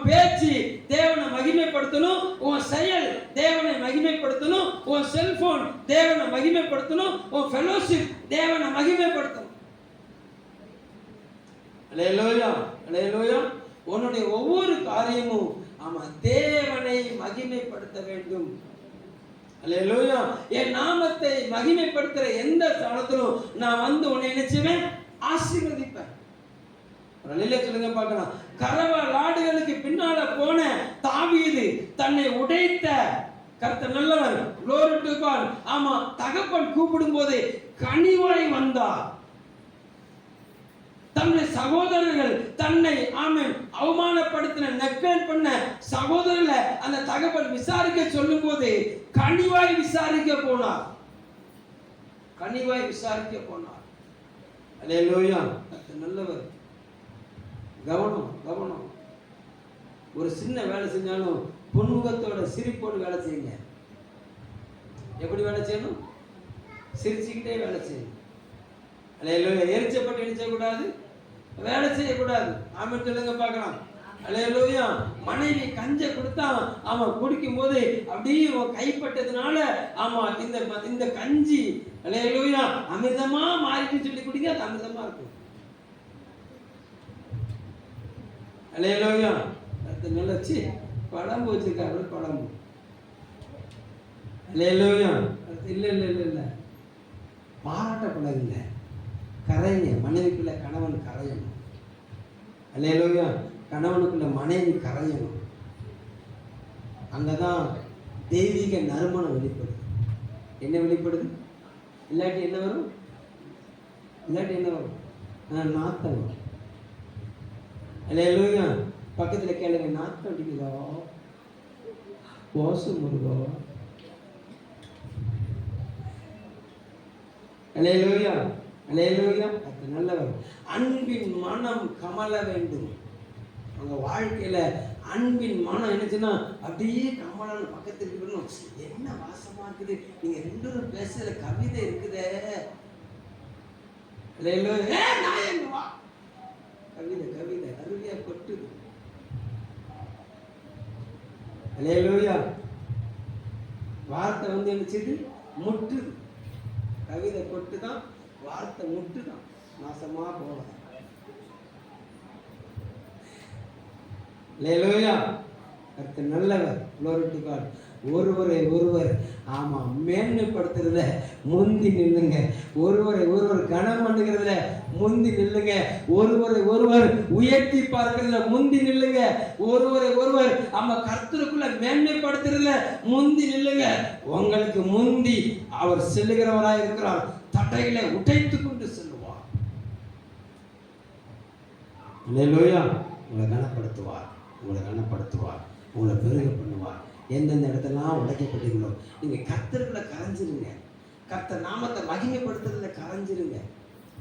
பேச்சு தேவனை மகிமைப்படுத்தணும், உன் செயல் தேவனை மகிமைப்படுத்தணும், உன் செல்போன் தேவனை மகிமைப்படுத்தணும், உன் ஃபெலோஷிப் தேவனை மகிமைப்படுத்தணும். அல்லேலூயா. அல்லேலூயா. உன்னுடைய ஒவ்வொரு காரியமும் தேவனை மகிமைப்படுத்த வேண்டும். அல்லேலூயா. என் நாமத்தை மகிமைப்படுத்துற எந்த ஸ்தலத்திலும் நான் உன்னை நினைச்சுவேன், ஆசீர்வதிப்பேன். சொல்லுங்க பார்க்கலாம். கரவலாடுகளுக்கு பின்னால போன தாவீது தன்னை உடைத்த கர்த்தர் நல்லவர். glory to God. தகப்பன் கூப்பிடும் போது கனிவாய் வந்தார். தன்னுடைய சகோதரர்கள் தன்னை அவமானப்படுத்தின, நக்கல் பண்ண சகோதரர்களை அந்த தகப்பன் விசாரிக்க சொல்லும் போது கனிவாய் விசாரிக்க போனார். அல்லேலூயா. நல்லவர். கவனம். ஒரு சின்ன வேலை செஞ்சாலும் பொன்முகத்தோட சிரிப்போடு வேலை செய்யுங்க. எப்படி வேலை செய்யணும்? சிரிச்சுக்கிட்டே வேலை செய்யணும். அல்லேலூயா. எரிச்சப்பட்டு என்ன செய்யக்கூடாது? வேலை செய்யக்கூடாது. ஆமென் சொல்லுங்க பார்க்கலாம். அல்லேலூயா. மனைவி கஞ்ச கொடுத்தா அவன் குடிக்கும் போது அப்படியே கைப்பட்டதுனால ஆமா இந்த கஞ்சி அல்லேலூயா அமிர்தமா மாறிட்டு சொல்லி குடிங்க, அது அமிர்தமா இருக்கும். அல்லேலூயா. அடுத்த நிலச்சி குழம்பு வச்சிருக்காரு, குழம்பு. அல்லேலூயா. இல்ல இல்ல இல்ல இல்ல பாராட்டப்படாதுங்க, கரைங்க. மனைவிக்குள்ள கணவன் கரையணும். அல்லேலூயா. கணவனுக்குள்ள மனைவி கரையணும். அங்கதான் தெய்வீக நறுமணம் வெளிப்படுது. என்ன வெளிப்படுது? இல்லாட்டி என்ன வரும்? இல்லாட்டி என்ன வரும்? நாத்தம் வரும். அல்லேலூயா. பக்கத்துல கேளுங்க, நாத்தம் அடிக்குதோ, ஓசம் வருதோ? அல்லேலூயா. அல்லேலூயா. அது நல்லவர். அன்பின் மனம் கமல வேண்டும். அவங்க வாழ்க்கையில அன்பின் மனம் என்னச்சுன்னா அப்படியே கமலன்னு பக்கத்தில் இருக்கணும். என்ன வாசமா இருக்குது, நீங்க ரெண்டு பேரும் பேசுற கவிதை இருக்குதே. கவிதை கவிதை அருவியா கொட்டுது. அல்லேலூயா. வார்த்தை என்னச்சுது? முட்டுது. கவிதை கொட்டுதான், வார்த்தை முட்டுதான், நாசமா போகலாம். அல்லேலூயா. கர்த்தர் நல்லவர். glory to God. ஒருவரை ஒருவர் ஆமா மேன்மைப்படுத்துறத முந்தி நில்லுங்க. ஒருவரை ஒருவர் கனம் பண்ணுகிறதுல முந்தி நில்லுங்க. ஒருவரை ஒருவர் உயர்த்தி பார்க்கிறதுல முந்தி நில்லுங்க. ஒருவரை ஒருவர் ஆமா கர்த்தருக்குள்ள மேன்மைப்படுத்துறதுல முந்தி நில்லுங்க. உங்களுக்கு முந்தி அவர் செல்லுகிறவராய் இருக்கிறார். தடைகளை உடைத்து கொண்டு செல்லுவார். அல்லேலூயா. உங்களை கனப்படுத்துவார், உங்களை கனப்படுத்துவார், உங்களை பெருக பண்ணுவார். எந்தெந்த இடத்தெல்லாம் உடைக்கப்பட்டீங்களோ நீங்க கர்த்தருக்குள்ள கரைஞ்சிருங்க. கர்த்தர் நாமத்தை மகிமைப்படுத்துறதுல கரைஞ்சிருங்க.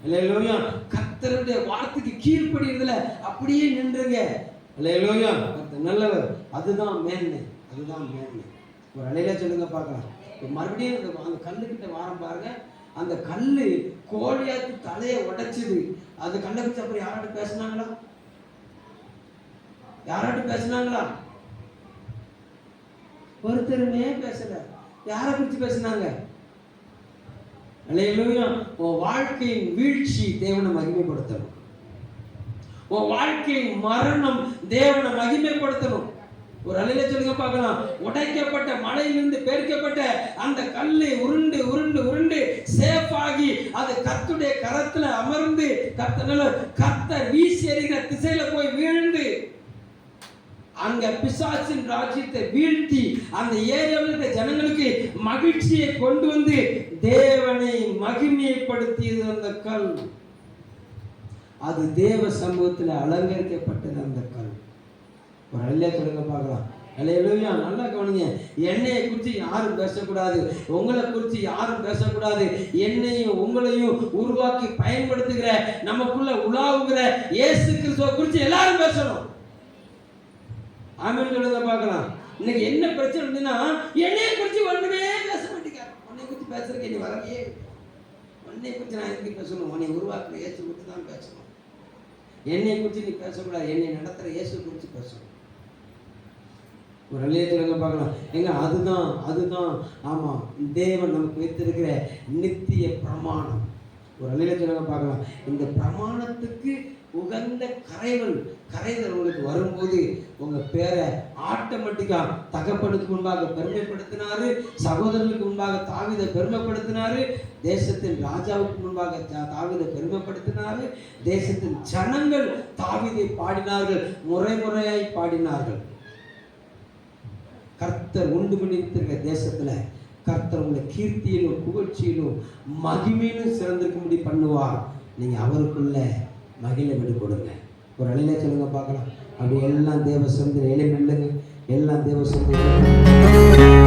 அல்லேலூயா. கர்த்தருடைய வார்த்தைக்கு கீழ்ப்படிறதுல அப்படியே நின்றுங்க. அல்லேலூயா. கர்த்தர் நல்லவர். அதுதான் மேன்மை, அதுதான் மேன்மை. ஒரு அலையில சொல்லுங்க பார்க்கலாம். மறுபடியும் அந்த கல்லுக்கிட்ட வாரம் பாருங்க. அந்த கல்லு கோலியாத்து தலையை உடைச்சது. அது கல்லை வச்சு அப்புறம் யாராட்டு பேசினாங்களா? யாராட்டு பேசினாங்களா? ஒருத்தருமே பேசல. யாரை குறித்து பேசினாங்க? அல்லேலூயா. உன் வாழ்க்கையின் வீழ்ச்சி தேவனை மகிமைப்படுத்தணும். உன் வாழ்க்கையின் மரணம் தேவனை மகிமைப்படுத்தணும். ஒரு அலையில சொல்லுங்க பார்க்கலாம். உடைக்கப்பட்ட மலையிலிருந்து பெருக்கப்பட்ட அந்த கல்லை உருண்டு உருண்டு உருண்டு சேஃப் ஆகி அது கர்த்தருடைய கரத்துல அமர்ந்து கர்த்தர் வீசி எறிகிற திசையில போய் வீழ்ந்து அங்க பிசாசின் ராஜ்யத்தை வீழ்த்தி அந்த ஏரியாவில் இருக்க ஜனங்களுக்கு மகிழ்ச்சியை கொண்டு வந்து தேவனை மகிமைப்படுத்தியது அந்த கல். அது தேவ சமூகத்தில் அலங்கரிக்கப்பட்டது அந்த கல். ஒரு அல்லையா சொல்லுங்க பார்க்கலாம். அல்லேலூயா. நல்லா கவனிங்க. என்னையை குறித்து யாரும் பேசக்கூடாது, உங்களை குறித்து யாரும் பேசக்கூடாது. என்னையும் உங்களையும் உருவாக்கி பயன்படுத்துகிற நமக்குள்ள உலாவுகிற இயேசு கிறிஸ்துவை குறித்து எல்லாரும் பேசணும். ஆமென் சொல்லுங்க பார்க்கலாம். இன்னைக்கு என்ன பிரச்சனை இருந்துன்னா என்னைய குறித்து ஒண்ணுமே பேச மாட்டேங்க. உன்னை குறித்து பேசுறதுக்கு நீ வரவே, உன்னை குறித்து நான் எதுக்கு பேசணும்? உன்னை உருவாக்குற இயேசு குறித்து தான் பேசணும். என்னை குறித்து நீ பேசக்கூடாது, என்னை நடத்துற இயேசு குறித்து பேசணும். ஒரு அல்லையா சொல்லுங்க பார்க்கலாம். எங்க அதுதான் ஆமா தேவன் நமக்கு வைத்திருக்கிற நித்திய பிரமாணம். ஒரு அல்லையா சொல்லுங்க பார்க்கலாம். இந்த பிரமாணத்துக்கு உகந்த கரைதல் உங்களுக்கு வரும்போது உங்க பேரை ஆட்டோமேட்டிக்கா தகப்பனுக்கு முன்பாக பெருமைப்படுத்தினாரு, சகோதரர்களுக்கு முன்பாக தாவீதை பெருமைப்படுத்தினாரு, தேசத்தின் ராஜாவுக்கு முன்பாக தாவீதை பெருமைப்படுத்தினாரு, தேசத்தின் ஜனங்கள் தாவீதை பாடினார்கள், முறையாய் பாடினார்கள். கர்த்தர் உண்டு பண்ணியிருக்கிற தேசத்துல கர்த்தர் உங்களை கீர்த்தியிலும் புகழ்ச்சியிலும் மகிமையிலும் சிறந்திருக்கும்படி பண்ணுவார். நீங்க அவருக்குள்ள மகிழ விடு கொடுங்க. ஒரு அலையில சொல்லுங்க பார்க்கலாம். அப்படி எல்லாம் தேவ சொந்த எளிமையில்லைங்க, எல்லாம் தேவ சொந்த